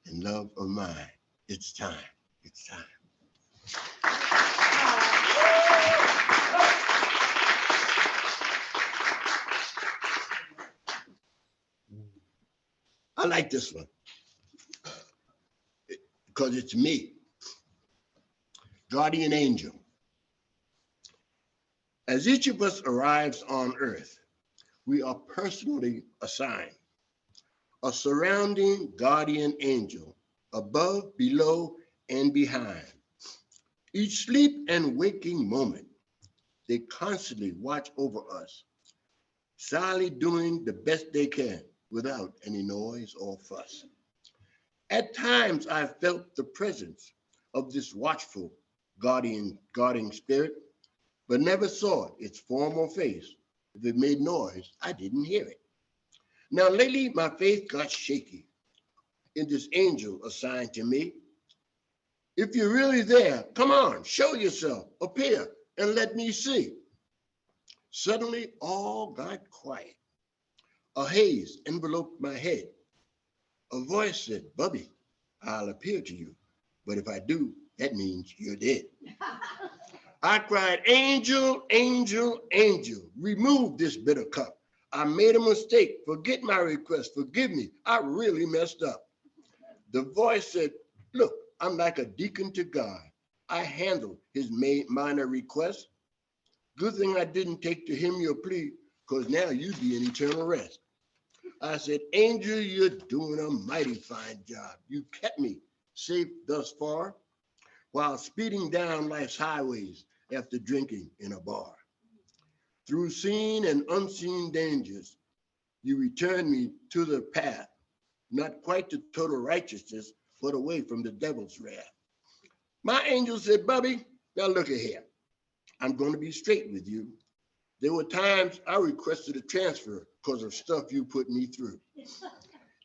G: and love of mine. It's time. It's time. I like this one because it's me. Guardian angel. As each of us arrives on earth, we are personally assigned a surrounding guardian angel above, below, and behind. Each sleep and waking moment, they constantly watch over us, silently doing the best they can without any noise or fuss. At times, I've felt the presence of this watchful guarding spirit, but never saw its form or face. If it made noise, I didn't hear it. Now, lately, my faith got shaky in this angel assigned to me. If you're really there, come on, show yourself, appear, and let me see. Suddenly, all got quiet. A haze enveloped my head. A voice said, Bubbie, I'll appear to you, but if I do, that means you're dead. I cried, angel, angel, angel, remove this bitter cup. I made a mistake. Forget my request. Forgive me. I really messed up. The voice said, look, I'm like a deacon to God. I handle his minor requests. Good thing I didn't take to him your plea, because now you'd be in eternal rest. I said, angel, you're doing a mighty fine job. You kept me safe thus far while speeding down life's highways after drinking in a bar. Through seen and unseen dangers, you returned me to the path, not quite to total righteousness, but away from the devil's wrath. My angel said, Bubbie, now look at here. I'm going to be straight with you. There were times I requested a transfer because of stuff you put me through.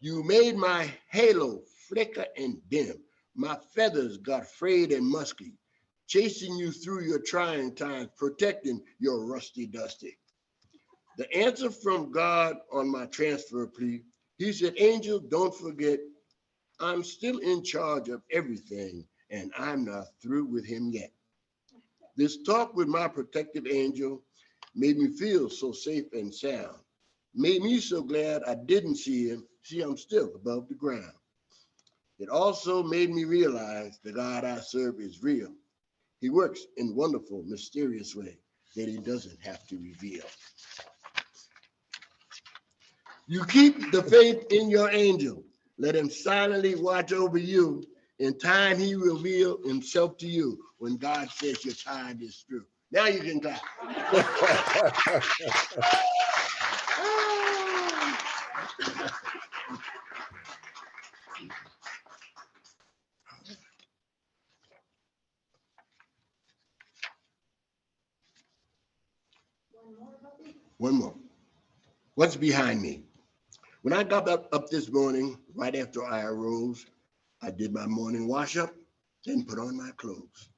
G: You made my halo flicker and dim. My feathers got frayed and musky, chasing you through your trying times, protecting your rusty dusty. The answer from God on my transfer plea, he said, angel, don't forget, I'm still in charge of everything and I'm not through with him yet. This talk with my protective angel made me feel so safe and sound, made me so glad I didn't see him. See, I'm still above the ground. It also made me realize the God I serve is real. He works in wonderful, mysterious way that he doesn't have to reveal. You keep the faith in your angel. Let him silently watch over you. In time, he will reveal himself to you when God says your time is through. Now you can clap. One more. What's behind me? When I got up this morning, right after I arose, I did my morning wash up, then put on my clothes.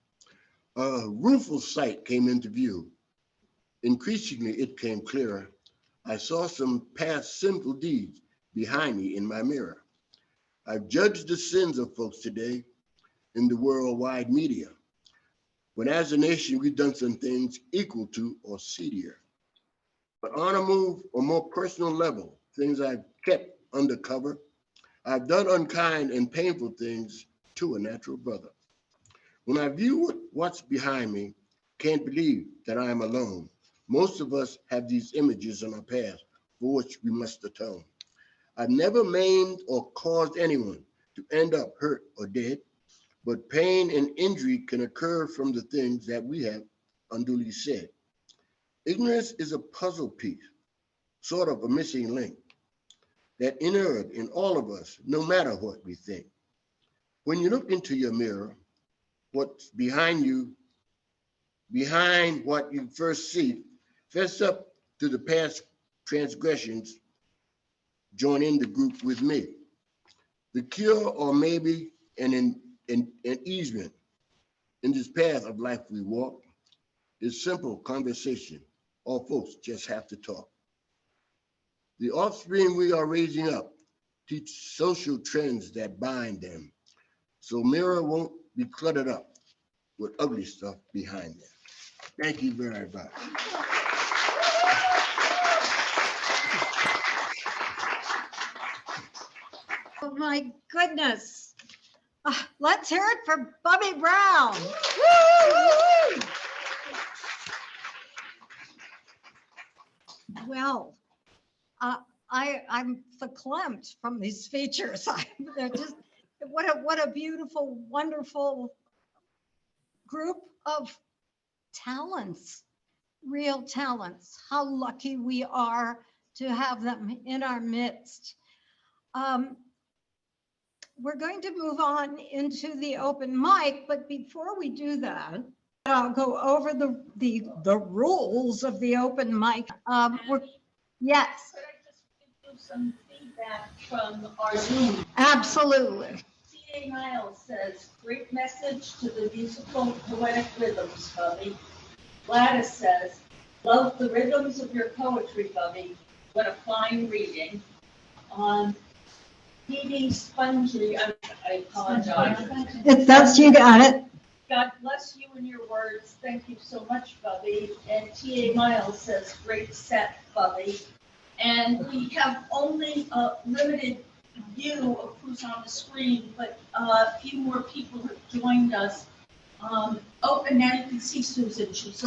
G: A rueful sight came into view. Increasingly, it came clearer. I saw some past sinful deeds behind me in my mirror. I've judged the sins of folks today in the worldwide media, when as a nation, we've done some things equal to or seedier. But on a more personal level, things I've kept undercover, I've done unkind and painful things to a natural brother. When I view what's behind me, can't believe that I am alone. Most of us have these images in our past for which we must atone. I've never maimed or caused anyone to end up hurt or dead, but pain and injury can occur from the things that we have unduly said. Ignorance is a puzzle piece, sort of a missing link, that inherent in all of us, no matter what we think. When you look into your mirror, what's behind you, behind what you first see, fess up to the past transgressions, join in the group with me. The cure, or maybe an easement in this path of life we walk, is simple conversation. All folks just have to talk. The offspring we are raising up teach social trends that bind them, so mirror won't be cluttered up with ugly stuff behind them. Thank you very much.
A: Oh my goodness. Let's hear it for Bubbie Brown. Woo! Well, I'm verklempt from these features. They're just, what a beautiful, wonderful group of talents, real talents. How lucky we are to have them in our midst. We're going to move on into the open mic, but before we do that, I'll go over the rules of the open mic. Yes,
F: Could I just give you some feedback from our Zoom?
A: absolutely.
F: C.A. Miles says, great message to the musical poetic rhythms, Bubbie. Gladys says, love the rhythms of your poetry, Bubbie. What a fine reading. Dee Spongy, I apologize.
A: That's, you got it.
F: God bless you and your words. Thank you so much, Bubbie. And T.A. Miles says, great set, Bubbie. And we have only a limited view of who's on the screen, but a few more people have joined us. Oh, and now you can see Susan. She's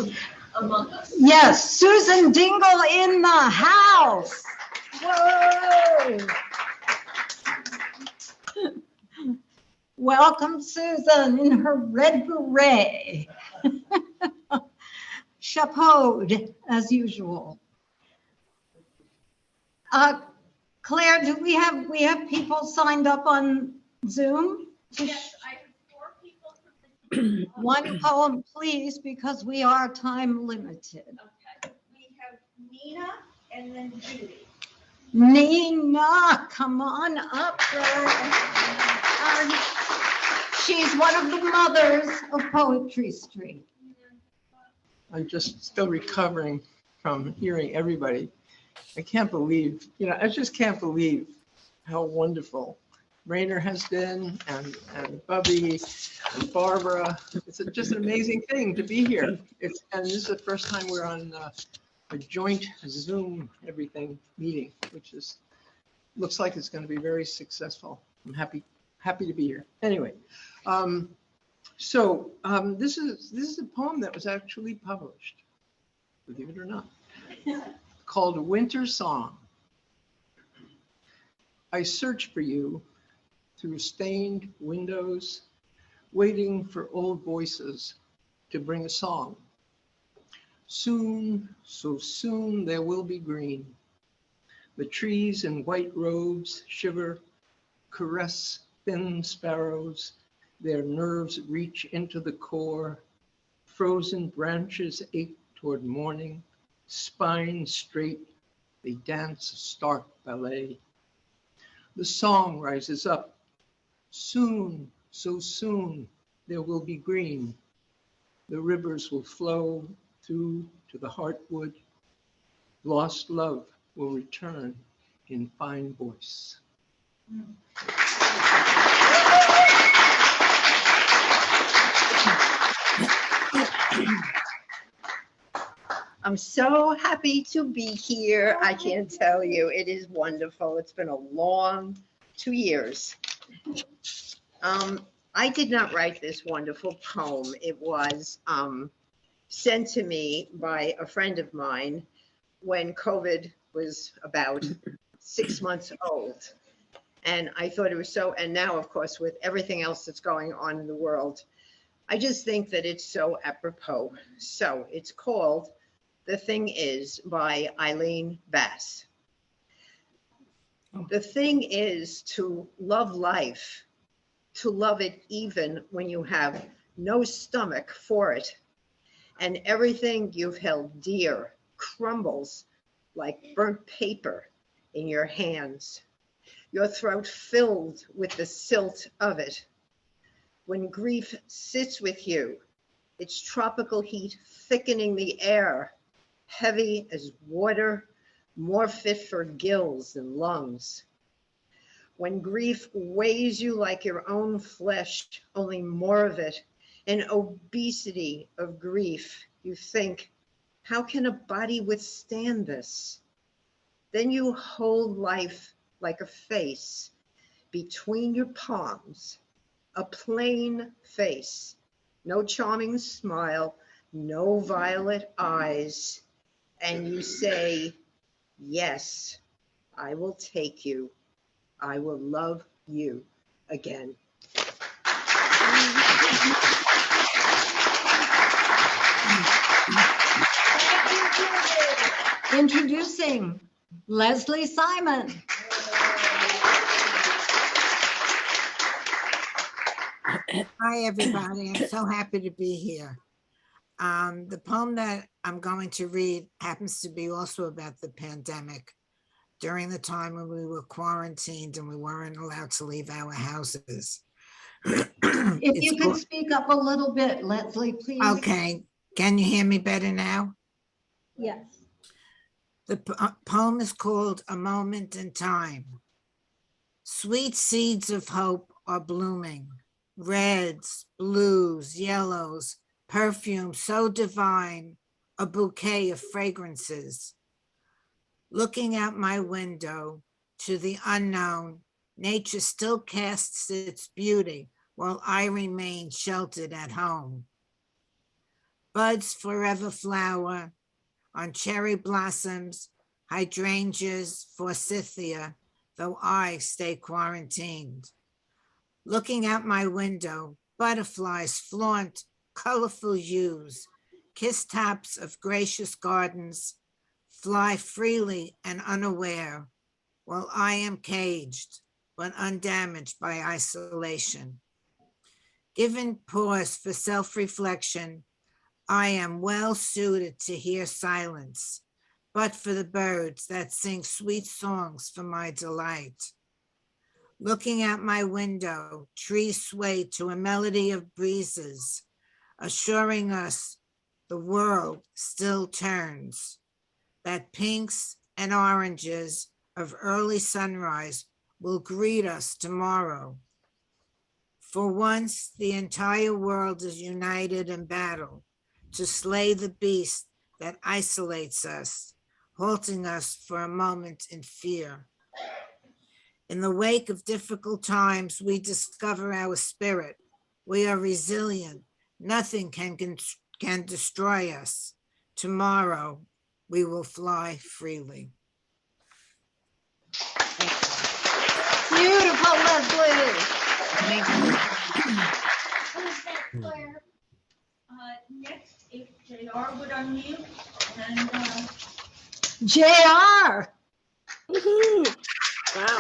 F: among us.
A: Yes, Susan Dingle in the house. Whoa. Welcome, Susan, in her red beret. Chapeaued, as usual. Claire, do we have people signed up on Zoom?
F: Yes, I have 4 people from the
A: One poem, please, because we are time limited.
F: Okay, we have Nina and then Judy.
A: Nina, come on up, girl. She's one of the mothers of Poetry Street.
H: I'm just still recovering from hearing everybody. I can't believe, I just can't believe how wonderful Rainer has been, and Bubbie and Barbara. It's just an amazing thing to be here. And this is the first time we're on a joint Zoom meeting, which looks like it's going to be very successful. I'm happy to be here. Anyway, this is a poem that was actually published, believe it or not, called Winter Song. I search for you through stained windows, waiting for old voices to bring a song. Soon, so soon there will be green. The trees in white robes shiver, caress thin sparrows. Their nerves reach into the core. Frozen branches ache toward morning. Spine straight, they dance a stark ballet. The song rises up. Soon, so soon, there will be green. The rivers will flow through to the heartwood. Lost love will return in fine voice.
I: I'm so happy to be here. I can't tell you, it is wonderful. It's been a long 2 years. I did not write this wonderful poem. It was sent to me by a friend of mine when COVID was about 6 months old. And I thought it was so, and now of course, with everything else that's going on in the world, I just think that it's so apropos. So it's called The Thing Is by Eileen Bass. The thing is to love life, to love it even when you have no stomach for it, and everything you've held dear crumbles like burnt paper in your hands, your throat filled with the silt of it. When grief sits with you, its tropical heat thickening the air, heavy as water, more fit for gills than lungs. When grief weighs you like your own flesh, only more of it, an obesity of grief, you think, how can a body withstand this? Then you hold life like a face between your palms, a plain face, no charming smile, no violet eyes, and you say, Yes, I will take you. I will love you again.
A: Introducing Leslie Simon.
J: Hi, everybody. I'm so happy to be here. The poem that I'm going to read happens to be also about the pandemic during the time when we were quarantined and we weren't allowed to leave our houses.
A: If you could speak up a little bit, Leslie, please.
J: Okay. Can you hear me better now?
A: Yes.
J: The poem is called A Moment in Time. Sweet seeds of hope are blooming. Reds, blues, yellows, perfume so divine, a bouquet of fragrances. Looking out my window to the unknown, nature still casts its beauty while I remain sheltered at home. Buds forever flower on cherry blossoms, hydrangeas, forsythia, though I stay quarantined. Looking out my window, butterflies flaunt colorful hues, kiss tops of gracious gardens, fly freely and unaware, while I am caged, but undamaged by isolation. Given pause for self-reflection, I am well suited to hear silence, but for the birds that sing sweet songs for my delight. Looking out my window, trees sway to a melody of breezes, assuring us the world still turns, that pinks and oranges of early sunrise will greet us tomorrow. For once, the entire world is united in battle to slay the beast that isolates us, halting us for a moment in fear. In the wake of difficult times, we discover our spirit. We are resilient. Nothing can destroy us. Tomorrow, we will fly freely.
A: Beautiful, Leslie.
J: Thank you.
F: Claire. Next, if JR would unmute, and
A: JR.
K: Woohoo! Wow.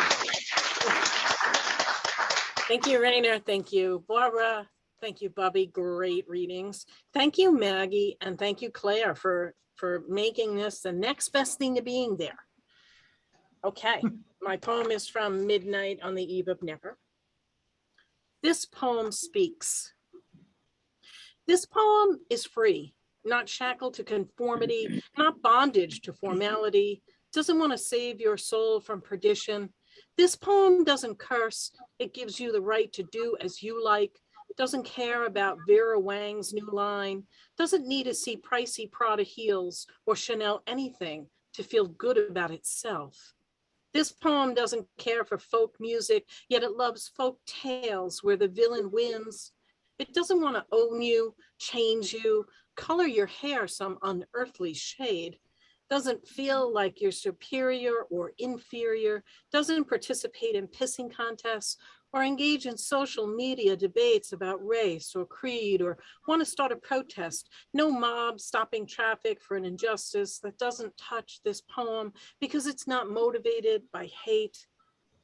K: Thank you, Rainer. Thank you, Barbara. Thank you, Bubbie. Great readings. Thank you, Maggie. And thank you, Claire, for making this the next best thing to being there. Okay, my poem is from Midnight on the Eve of Never. This poem speaks. This poem is free, not shackled to conformity, not bondage to formality, doesn't want to save your soul from perdition. This poem doesn't curse. It gives you the right to do as you like, doesn't care about Vera Wang's new line, doesn't need to see pricey Prada heels or Chanel anything to feel good about itself. This poem doesn't care for folk music, yet it loves folk tales where the villain wins. It doesn't want to own you, change you, color your hair some unearthly shade. Doesn't feel like you're superior or inferior, doesn't participate in pissing contests or engage in social media debates about race or creed or want to start a protest. No mob stopping traffic for an injustice that doesn't touch this poem because it's not motivated by hate.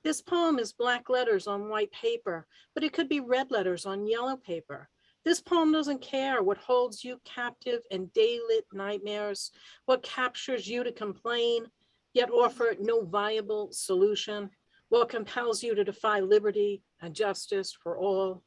K: This poem is black letters on white paper, but it could be red letters on yellow paper. This poem doesn't care what holds you captive in daylit nightmares, what captures you to complain, yet offer no viable solution, what compels you to defy liberty and justice for all.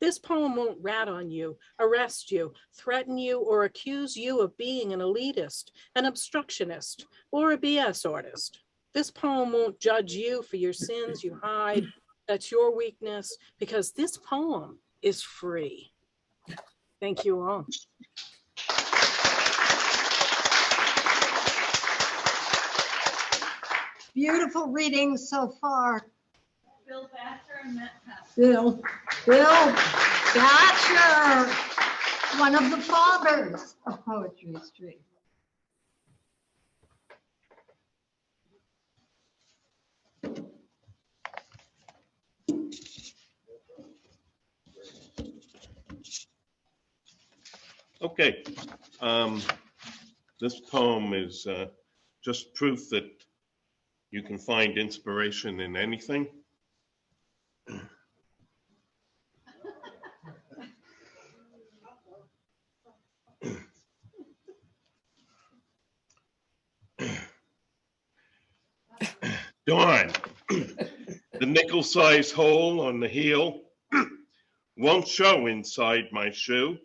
K: This poem won't rat on you, arrest you, threaten you, or accuse you of being an elitist, an obstructionist, or a BS artist. This poem won't judge you for your sins you hide. That's your weakness, because this poem is free. Thank you all.
A: Beautiful reading so far.
F: Bill Batcher and Matt Pasca.
A: Bill Batcher, one of the fathers of Poetry Street.
L: Okay. This poem is just proof that you can find inspiration in anything. Darn, the nickel-sized hole on the heel won't show inside my shoe,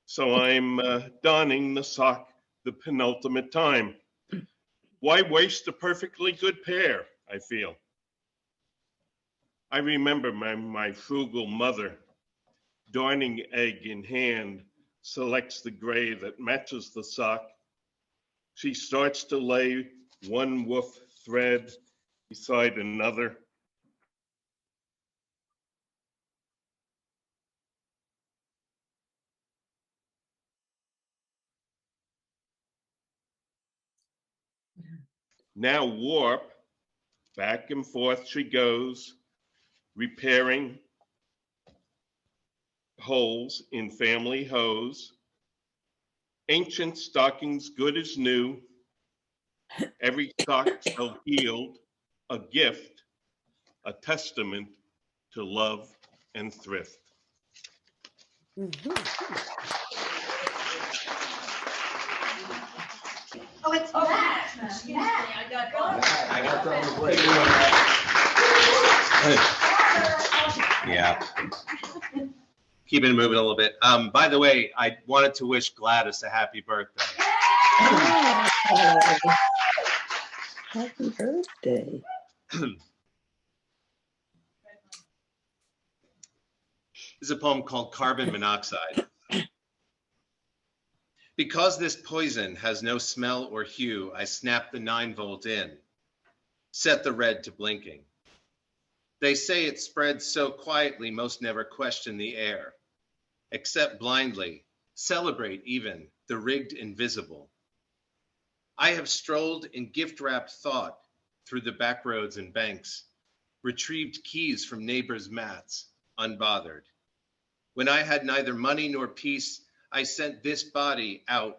L: so I'm donning the sock the penultimate time. Why waste a perfectly good pair, I feel. I remember my frugal mother, darning egg in hand, selects the gray that matches the sock. She starts to lay one woof thread beside another. Now warp, back and forth she goes, repairing holes in family hose. Ancient stockings good as new, every sock so healed, a gift, a testament to love and thrift.
F: Oh, it's Matt. Matt. I got
C: something to play.
M: Yeah. Keeping it moving a little bit. By the way, I wanted to wish Gladys a happy birthday.
N: Happy birthday.
M: This is a poem called Carbon Monoxide. Because this poison has no smell or hue, I snap the 9-volt in, set the red to blinking. They say it spreads so quietly, most never question the air, accept blindly, celebrate even the rigged invisible. I have strolled in gift-wrapped thought through the back roads and banks, retrieved keys from neighbors' mats, unbothered. When I had neither money nor peace, I sent this body out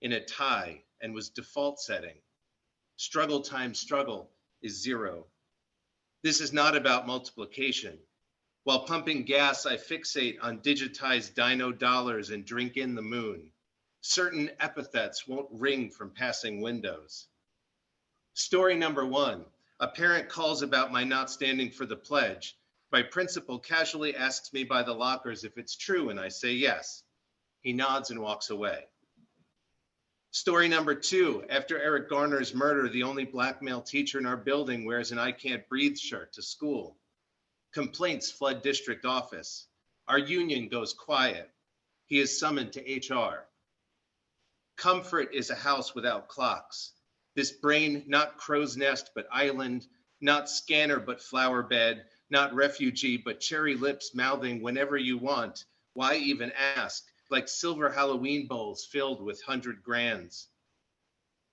M: in a tie and was default setting. Struggle times struggle is 0. This is not about multiplication. While pumping gas, I fixate on digitized dino dollars and drink in the moon. Certain epithets won't ring from passing windows. Story number 1, a parent calls about my not standing for the pledge. My principal casually asks me by the lockers if it's true, and I say yes. He nods and walks away. Story number 2, after Eric Garner's murder, the only black male teacher in our building wears an I can't breathe shirt to school. Complaints flood district office. Our union goes quiet. He is summoned to HR. Comfort is a house without clocks. This brain, not crow's nest, but island, not scanner, but flower bed, not refugee, but cherry lips mouthing whenever you want. Why even ask? Like silver Halloween bowls filled with 100 grands.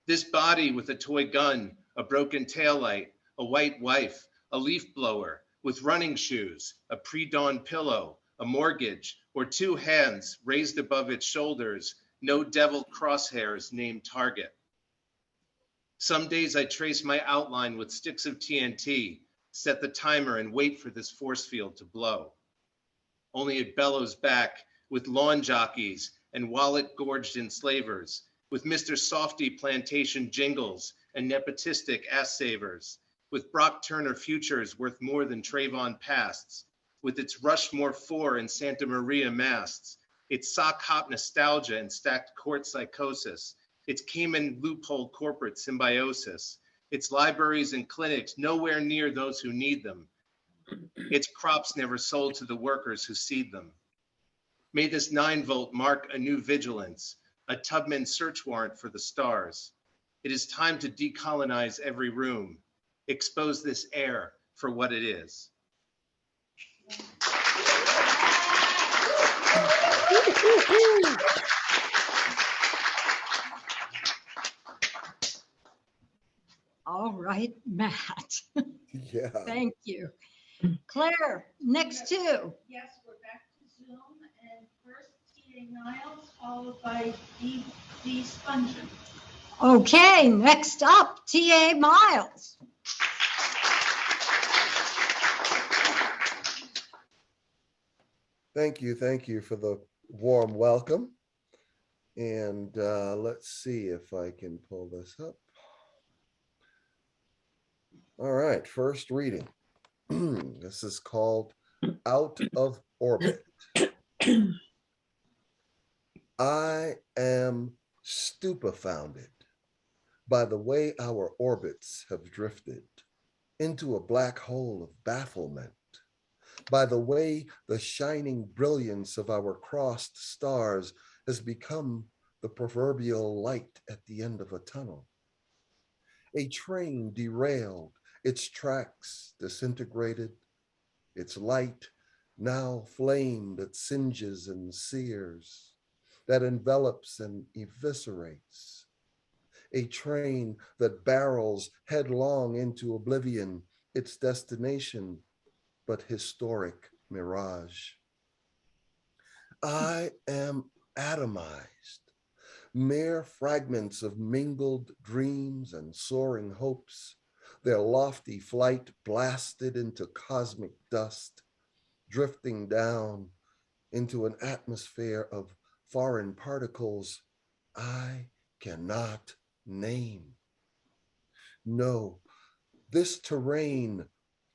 M: This body with a toy gun, a broken taillight, a white wife, a leaf blower, with running shoes, a pre-dawn pillow, a mortgage, or 2 hands raised above its shoulders, no devil crosshairs named target. Some days I trace my outline with sticks of TNT, set the timer and wait for this force field to blow. Only it bellows back with lawn jockeys and wallet-gorged enslavers, with Mr. Softy plantation jingles and nepotistic ass savers, with Brock Turner futures worth more than Trayvon pasts, with its Rushmore 4 and Santa Maria masts, its sock hop nostalgia and stacked court psychosis, its Cayman loophole corporate symbiosis, its libraries and clinics nowhere near those who need them, its crops never sold to the workers who seed them. May this 9-volt mark a new vigilance, a Tubman search warrant for the stars. It is time to decolonize every room, expose this air for what it is.
A: All right, Matt.
D: Yeah.
A: Thank you. Claire, next two.
F: Yes, we're back to Zoom, and first TA T.A. Niles, followed by D. Spungen.
A: Okay, next up, T.A. Miles.
D: Thank you for the warm welcome. And let's see if I can pull this up. All right, first reading. This is called Out of Orbit. I am stupefounded by the way our orbits have drifted into a black hole of bafflement, by the way the shining brilliance of our crossed stars has become the proverbial light at the end of a tunnel. A train derailed, its tracks disintegrated, its light now flame that singes and sears, that envelops and eviscerates. A train that barrels headlong into oblivion, its destination, but historic mirage. I am atomized, mere fragments of mingled dreams and soaring hopes, their lofty flight blasted into cosmic dust, drifting down into an atmosphere of foreign particles I cannot name. No, this terrain,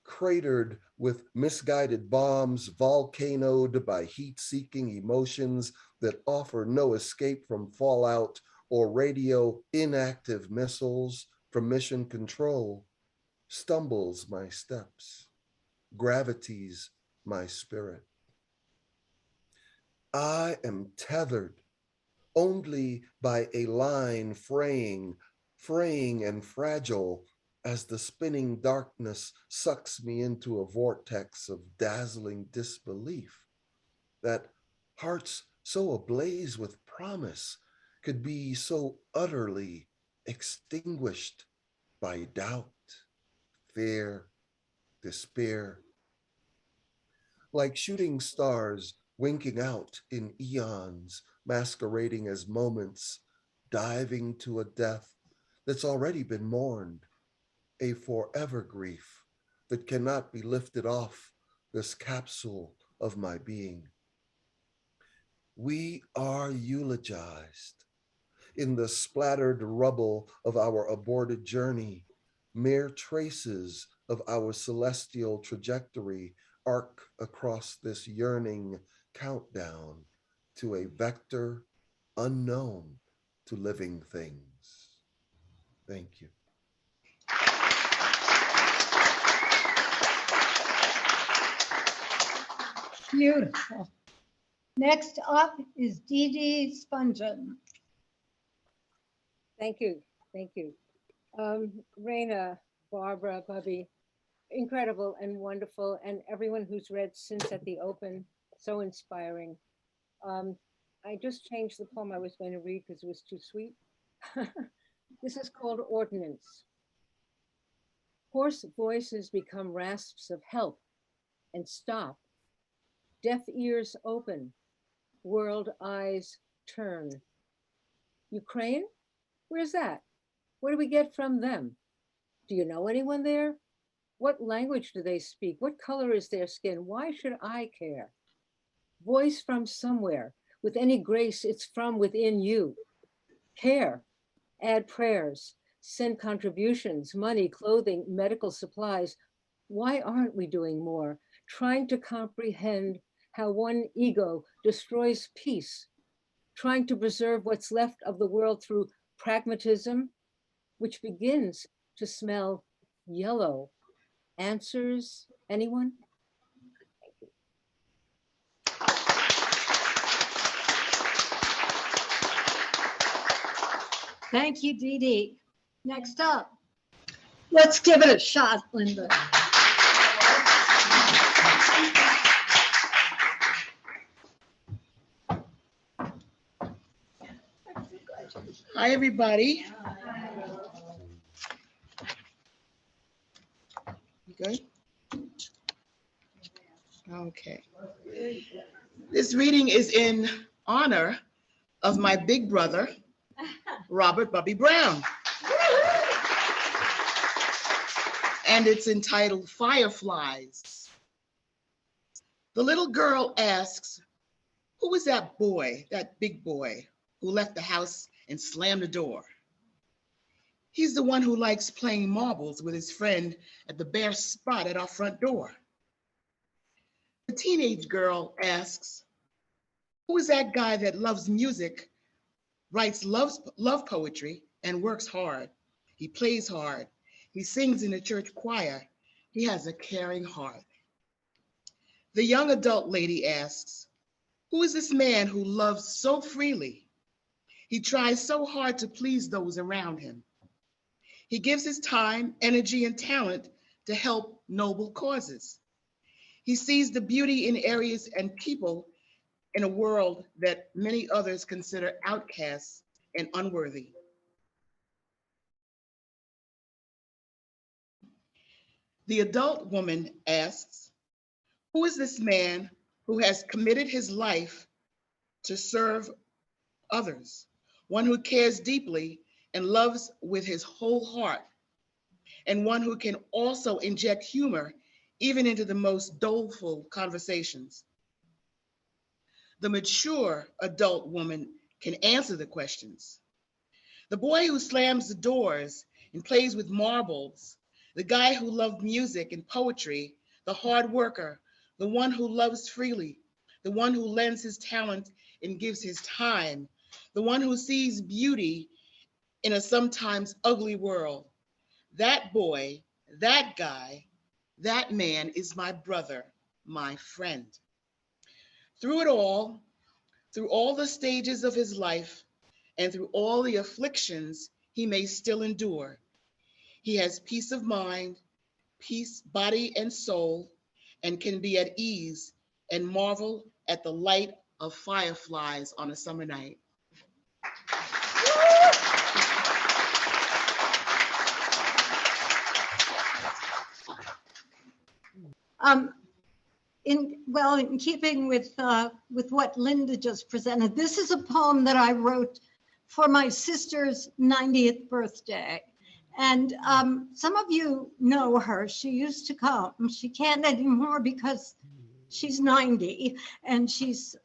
D: cratered with misguided bombs, volcanoed by heat-seeking emotions that offer no escape from fallout or radio inactive missiles from mission control, stumbles my steps, gravities my spirit. I am tethered only by a line fraying and fragile as the spinning darkness sucks me into a vortex of dazzling disbelief that hearts so ablaze with promise could be so utterly extinguished by doubt, fear, despair. Like shooting stars winking out in eons, masquerading as moments, diving to a death that's already been mourned, a forever grief that cannot be lifted off this capsule of my being. We are eulogized in the splattered rubble of our aborted journey, mere traces of our celestial trajectory arc across this yearning countdown to a vector unknown to living things. Thank you.
A: Beautiful. Next up is Dee Spungen.
N: Thank you. Thank you. Raina, Barbara, Bubbie, incredible and wonderful. And everyone who's read since at the open, so inspiring. I just changed the poem I was going to read because it was too sweet. This is called Ordinance. Hoarse voices become rasps of help and stop. Deaf ears open, world eyes turn. Ukraine? Where's that? What do we get from them? Do you know anyone there? What language do they speak? What color is their skin? Why should I care? Voice from somewhere. With any grace, it's from within you. Care. Add prayers. Send contributions, money, clothing, medical supplies. Why aren't we doing more? Trying to comprehend how one ego destroys peace. Trying to preserve what's left of the world through pragmatism, which begins to smell yellow. Answers, anyone?
A: Thank you, Dee. Next up, let's give it a shot, Linda.
O: Hi, everybody. You good? Okay. This reading is in honor of my big brother, Robert Bubbie Brown. And it's entitled Fireflies. The little girl asks, who is that boy, that big boy, who left the house and slammed the door? He's the one who likes playing marbles with his friend at the bare spot at our front door. The teenage girl asks, who is that guy that loves music, writes love poetry, and works hard? He plays hard. He sings in the church choir. He has a caring heart. The young adult lady asks, who is this man who loves so freely? He tries so hard to please those around him. He gives his time, energy, and talent to help noble causes. He sees the beauty in areas and people in a world that many others consider outcasts and unworthy. The adult woman asks, who is this man who has committed his life to serve others? One who cares deeply and loves with his whole heart, and one who can also inject humor even into the most doleful conversations. The mature adult woman can answer the questions. The boy who slams the doors and plays with marbles, the guy who loved music and poetry, the hard worker, the one who loves freely, the one who lends his talent and gives his time, the one who sees beauty in a sometimes ugly world. That boy, that guy, that man is my brother, my friend. Through it all, through all the stages of his life, and through all the afflictions he may still endure, he has peace of mind, peace, body and soul, and can be at ease and marvel at the light of fireflies on a summer night.
A: In keeping with what Linda just presented, this is a poem that I wrote for my sister's 90th birthday. And some of you know her. She used to come. She can't anymore because she's 90 and she's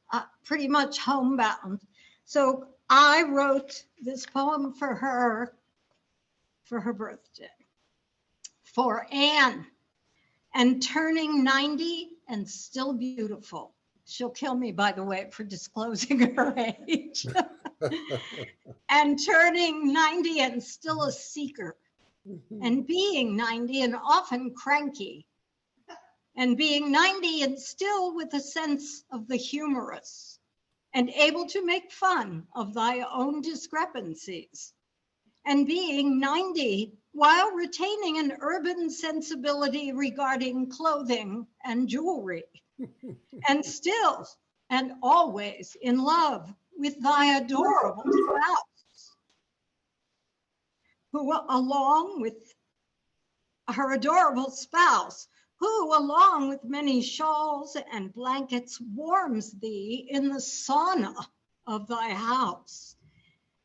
A: pretty much homebound. So I wrote this poem for her birthday. For Anne, and turning 90 and still beautiful. She'll kill me, by the way, for disclosing her age. And turning 90 and still a seeker, and being 90 and often cranky, and being 90 and still with a sense of the humorous, and able to make fun of thy own discrepancies, and being 90 while retaining an urban sensibility regarding clothing and jewelry, and still and always in love with thy adorable spouse, who along with her adorable spouse, who along with many shawls and blankets warms thee in the sauna of thy house.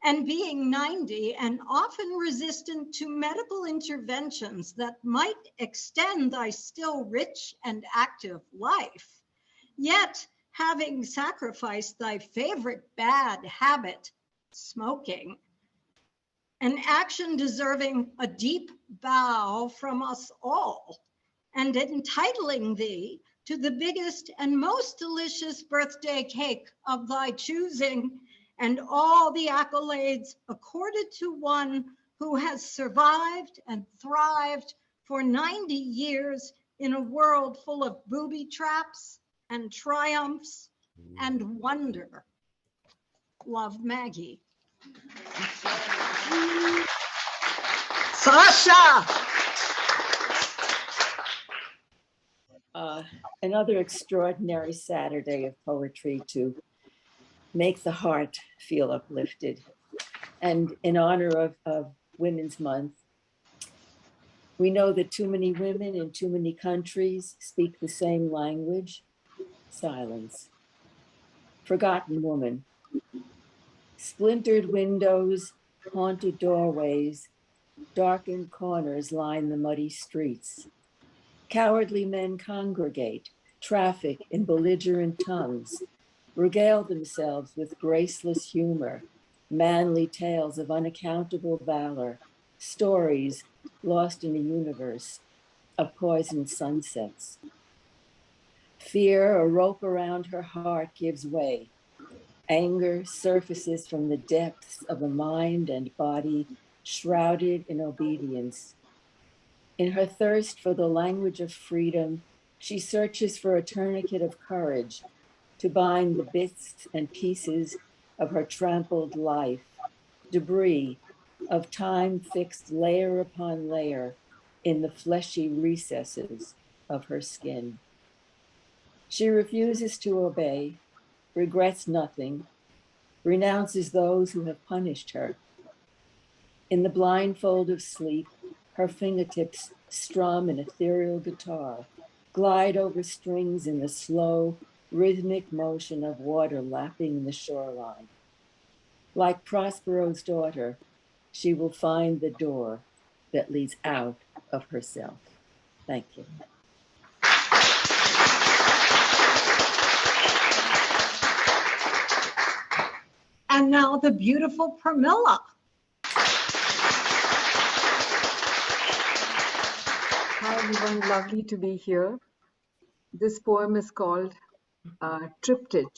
A: And being 90 and often resistant to medical interventions that might extend thy still rich and active life, yet having sacrificed thy favorite bad habit, smoking, an action deserving a deep bow from us all, and entitling thee to the biggest and most delicious birthday cake of thy choosing, and all the accolades accorded to one who has survived and thrived for 90 years in a world full of booby traps and triumphs and wonder. Love, Maggie. Sasha!
P: Another extraordinary Saturday of poetry to make the heart feel uplifted. And in honor of Women's Month, we know that too many women in too many countries speak the same language, silence. Forgotten woman. Splintered windows, haunted doorways, darkened corners line the muddy streets. Cowardly men congregate, traffic in belligerent tongues, regale themselves with graceless humor, manly tales of unaccountable valor, stories lost in a universe of poisoned sunsets. Fear, a rope around her heart, gives way. Anger surfaces from the depths of a mind and body shrouded in obedience. In her thirst for the language of freedom, she searches for a tourniquet of courage to bind the bits and pieces of her trampled life, debris of time fixed layer upon layer in the fleshy recesses of her skin. She refuses to obey, regrets nothing, renounces those who have punished her. In the blindfold of sleep, her fingertips strum an ethereal guitar, glide over strings in the slow, rhythmic motion of water lapping the shoreline. Like Prospero's daughter, she will find the door that leads out of herself. Thank you.
A: And now the beautiful Pramila.
Q: Hi everyone, lovely to be here. This poem is called Triptych,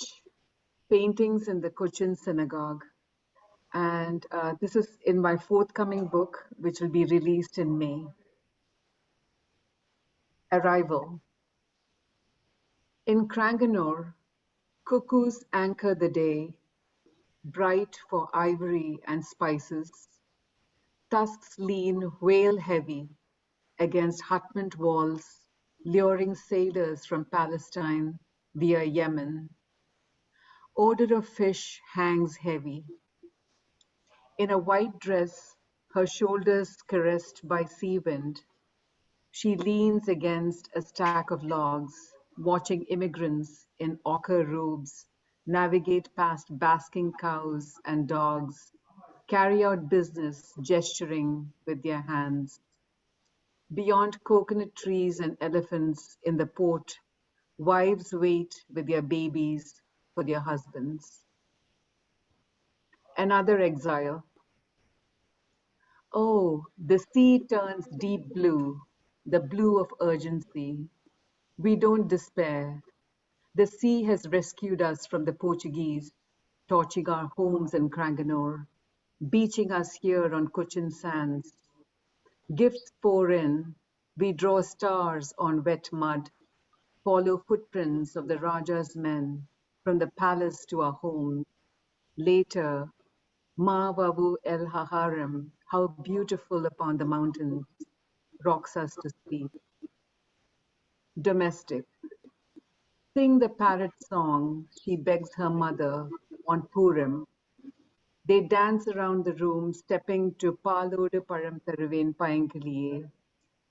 Q: Paintings in the Cochin Synagogue. And this is in my forthcoming book, which will be released in May. Arrival. In Cranganore, cuckoos anchor the day, bright for ivory and spices. Tusks lean whale heavy against hutment walls, luring sailors from Palestine via Yemen. Odor of fish hangs heavy. In a white dress, her shoulders caressed by sea wind, she leans against a stack of logs, watching immigrants in ochre robes navigate past basking cows and dogs, carry out business gesturing with their hands. Beyond coconut trees and elephants in the port, wives wait with their babies for their husbands. Another exile. Oh, the sea turns deep blue, the blue of urgency. We don't despair. The sea has rescued us from the Portuguese, torching our homes in Cranganore, beaching us here on Cochin sands. Gifts pour in, we draw stars on wet mud, follow footprints of the Raja's men from the palace to our homes. Later, Ma Babu El Haharam, how beautiful upon the mountains, rocks us to sleep. Domestic. Sing the parrot song, she begs her mother on Purim. They dance around the room, stepping to Palodu Param Tharuven Payankaliye.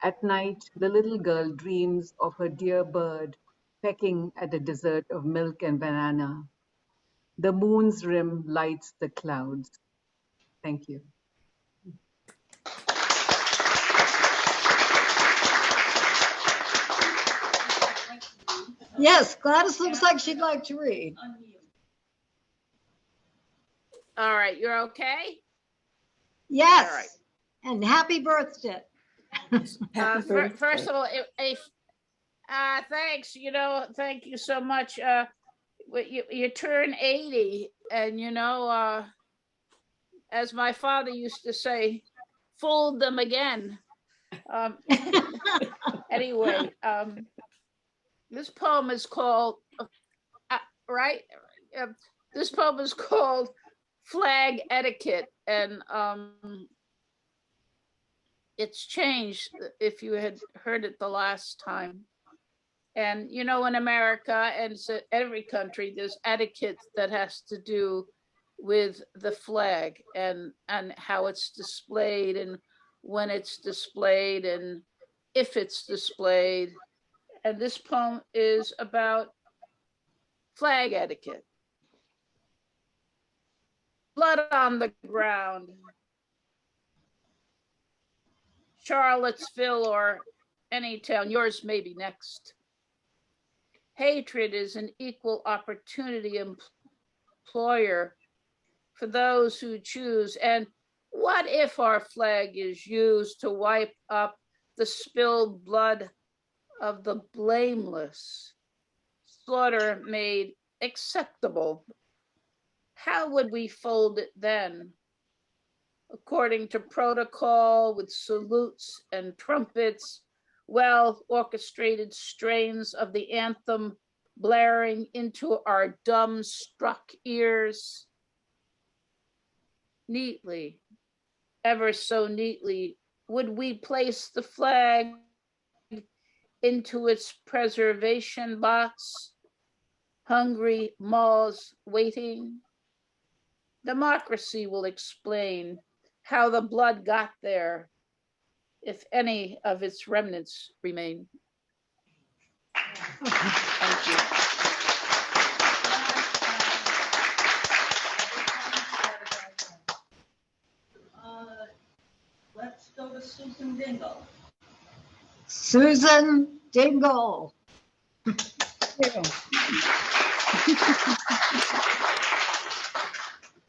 Q: At night, the little girl dreams of her dear bird pecking at a dessert of milk and banana. The moon's rim lights the clouds. Thank you.
A: Yes, Gladys looks like she'd like to read.
R: All right, you're okay?
A: Yes.
R: All right.
A: And happy birthday.
R: First of all, thanks. Thank you so much. You turn 80, and as my father used to say, fooled them again. Anyway, this poem is called this poem is called Flag Etiquette, and it's changed if you had heard it the last time. And in America and every country, there's etiquette that has to do with the flag and how it's displayed and when it's displayed and if it's displayed. And this poem is about flag etiquette. blood on the ground. Charlottesville or any town, yours may be next. Hatred is an equal opportunity employer for those who choose. And what if our flag is used to wipe up the spilled blood of the blameless? Slaughter made acceptable. How would we fold it then? According to protocol, with salutes and trumpets, well orchestrated strains of the anthem blaring into our dumb-struck ears. Neatly, ever so neatly, would we place the flag into its preservation box? Hungry maws waiting. Democracy will explain how the blood got there, if any of its remnants remain. Thank you.
F: Let's go to Susan Dingle.
A: Susan Dingle.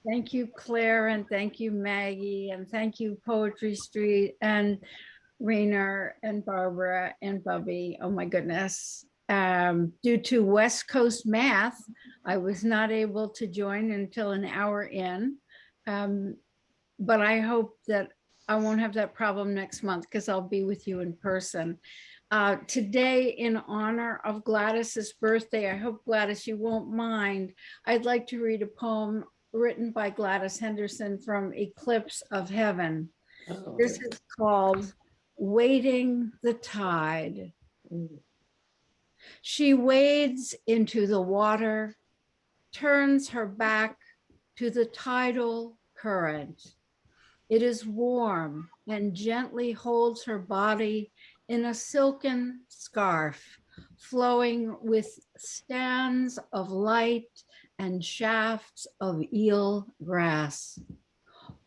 S: Thank you, Claire, and thank you, Maggie, and thank you, Poetry Street, and Rainer, and Barbara, and Bubbie. Oh my goodness. Due to West Coast math, I was not able to join until an hour in, but I hope that I won't have that problem next month because I'll be with you in person. Today, in honor of Gladys's birthday, I hope, Gladys, you won't mind, I'd like to read a poem written by Gladys Henderson from Eclipse of Heaven. Oh. This is called Wading the Tide. She wades into the water, turns her back to the tidal current. It is warm and gently holds her body in a silken scarf, flowing with stands of light and shafts of eel grass.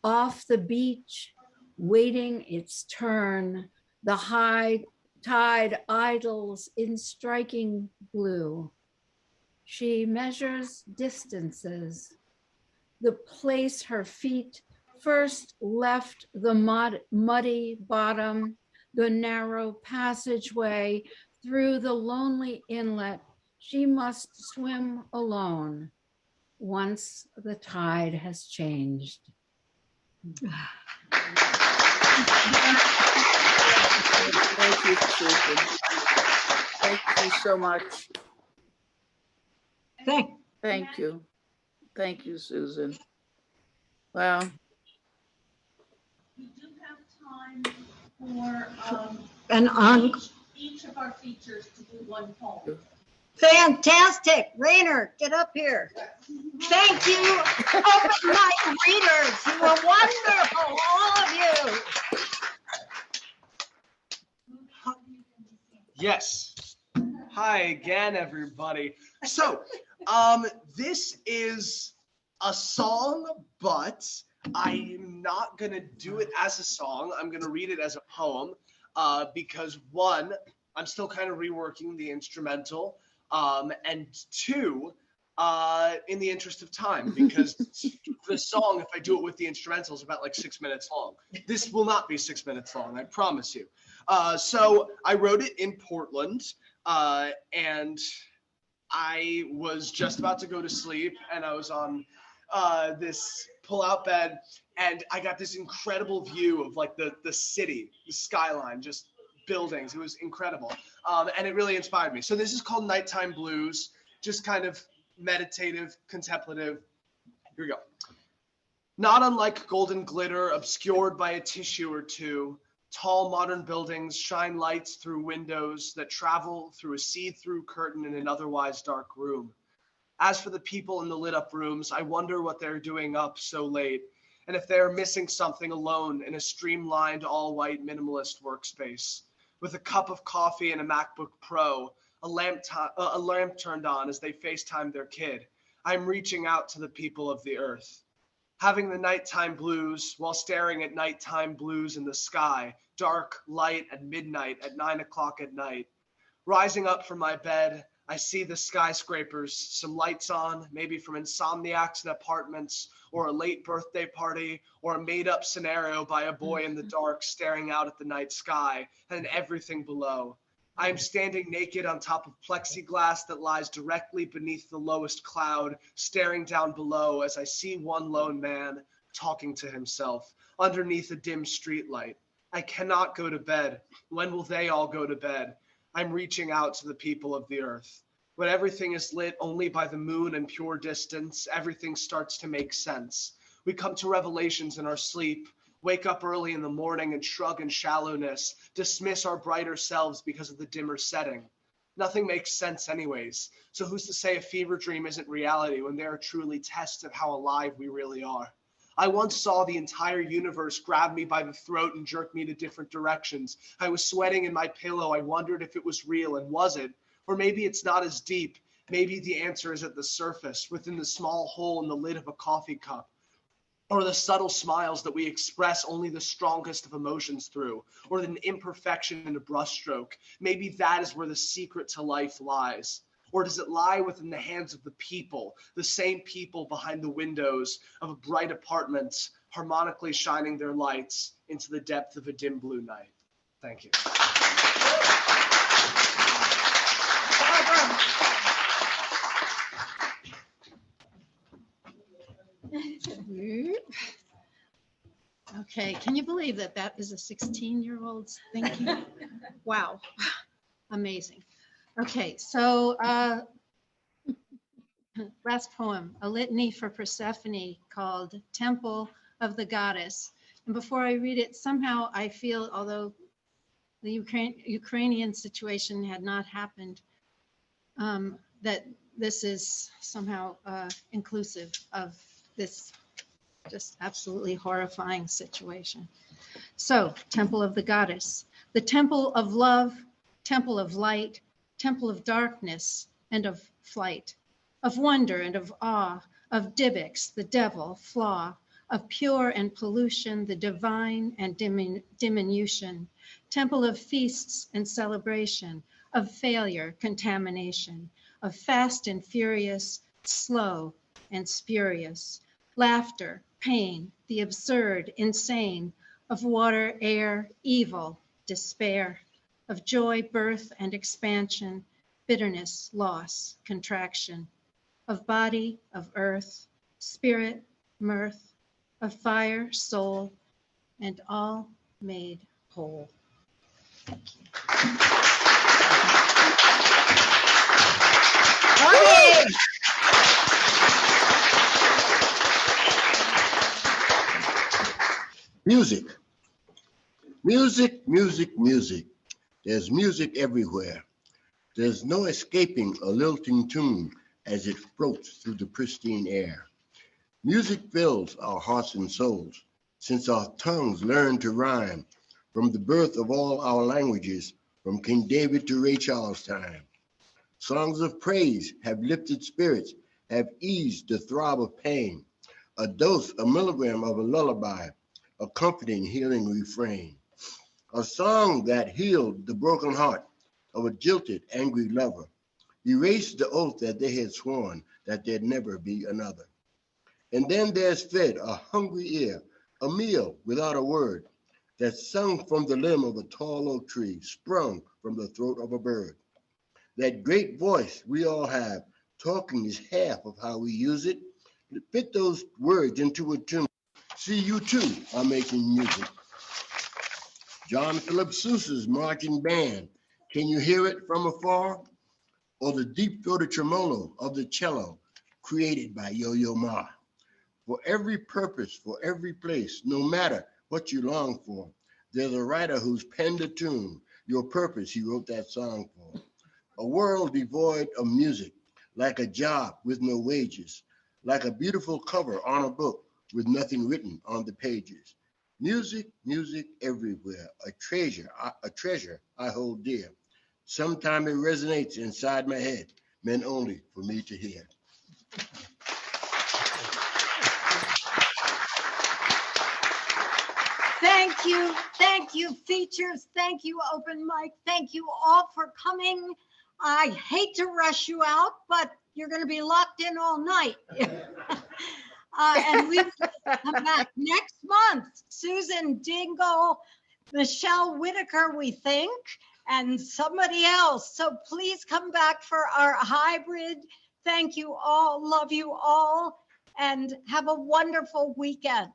S: Off the beach, waiting its turn, the high tide idles in striking blue. She measures distances. The place her feet first left the muddy bottom, the narrow passageway through the lonely inlet, she must swim alone once the tide has changed.
R: Thank you, Susan. Thank you so much. Thank you. Thank you, Susan. Wow.
F: We do have time for each of our features to do one poem.
A: Fantastic. Rainer, get up here. Thank you, open mic readers. You were wonderful, all of you.
B: Yes. Hi again, everybody. So, this is a song, but I'm not going to do it as a song. I'm going to read it as a poem because, one, I'm still kind of reworking the instrumental, and two, in the interest of time, because the song, if I do it with the instrumental, is about like 6 minutes long. This will not be 6 minutes long, I promise you. So I wrote it in Portland, and I was just about to go to sleep, and I was on this pull-out bed, and I got this incredible view of like the city, the skyline, just buildings. It was incredible, and it really inspired me. So this is called Nighttime Blues, just kind of meditative, contemplative. Here we go. Not unlike golden glitter obscured by a tissue or two, tall modern buildings shine lights through windows that travel through a see-through curtain in an otherwise dark room. As for the people in the lit-up rooms, I wonder what they're doing up so late, and if they're missing something alone in a streamlined, all-white minimalist workspace. With a cup of coffee and a MacBook Pro, a lamp turned on as they FaceTime their kid. I'm reaching out to the people of the earth. having the nighttime blues while staring at nighttime blues in the sky, dark, light, and midnight at 9 o'clock at night. Rising up from my bed, I see the skyscrapers, some lights on, maybe from insomniacs in apartments, or a late birthday party, or a made-up scenario by a boy in the dark staring out at the night sky, and everything below. I am standing naked on top of plexiglass that lies directly beneath the lowest cloud, staring down below as I see one lone man talking to himself underneath a dim streetlight. I cannot go to bed. When will they all go to bed? I'm reaching out to the people of the earth. When everything is lit only by the moon and pure distance, everything starts to make sense. We come to revelations in our sleep, wake up early in the morning and shrug in shallowness, dismiss our brighter selves because of the dimmer setting. Nothing makes sense anyways, so who's to say a fever dream isn't reality when there are truly tests of how alive we really are? I once saw the entire universe grab me by the throat and jerk me to different directions. I was sweating in my pillow. I wondered if it was real, and was it? Or maybe it's not as deep. Maybe the answer is at the surface, within the small hole in the lid of a coffee cup. Or the subtle smiles that we express only the strongest of emotions through, or an imperfection in a brushstroke. Maybe that is where the secret to life lies. Or does it lie within the hands of the people, the same people behind the windows of a bright apartment, harmonically shining their lights into the depth of a dim blue night? Thank you.
E: Okay, can you believe that that is a 16-year-old's thinking? Wow, amazing. Okay, so last poem, a litany for Persephone called Temple of the Goddess. And before I read it, somehow I feel, although the Ukrainian situation had not happened, that this is somehow inclusive of this just absolutely horrifying situation. So, Temple of the Goddess, the temple of love, temple of light, temple of darkness and of flight, of wonder and of awe, of Dybbuk, the devil, flaw, of pure and pollution, the divine and diminution, temple of feasts and celebration, of failure, contamination, of fast and furious, slow and spurious, laughter, pain, the absurd, insane, of water, air, evil, despair, of joy, birth and expansion, bitterness, loss, contraction, of body, of earth, spirit, mirth, of fire, soul, and all made whole. Thank you.
G: Music. Music, music, music. There's music everywhere. There's no escaping a lilting tune as it floats through the pristine air. Music fills our hearts and souls since our tongues learned to rhyme from the birth of all our languages, from King David to Ray Charles' time. Songs of praise have lifted spirits, have eased the throb of pain. A dose, a milligram of a lullaby, a comforting, healing refrain. A song that healed the broken heart of a jilted, angry lover, erased the oath that they had sworn that there'd never be another. And then there's fed a hungry ear, a meal without a word, that's sung from the limb of a tall oak tree, sprung from the throat of a bird. That great voice we all have, talking is half of how we use it. Fit those words into a tune. See, you too are making music. John Philip Sousa's marching band, can you hear it from afar? Or the deep-throated tremolo of the cello created by Yo-Yo Ma. For every purpose, for every place, no matter what you long for, there's a writer who's penned a tune, your purpose he wrote that song for. A world devoid of music, like a job with no wages, like a beautiful cover on a book with nothing written on the pages. Music, music everywhere, a treasure I hold dear. Sometimes it resonates inside my head, meant only for me to hear.
A: Thank you, features. Thank you, open mic. Thank you all for coming. I hate to rush you out, but you're going to be locked in all night. And we will come back next month. Susan Dingle, Michelle Whitaker, we think, and somebody else. So please come back for our hybrid. Thank you all. Love you all. And have a wonderful weekend.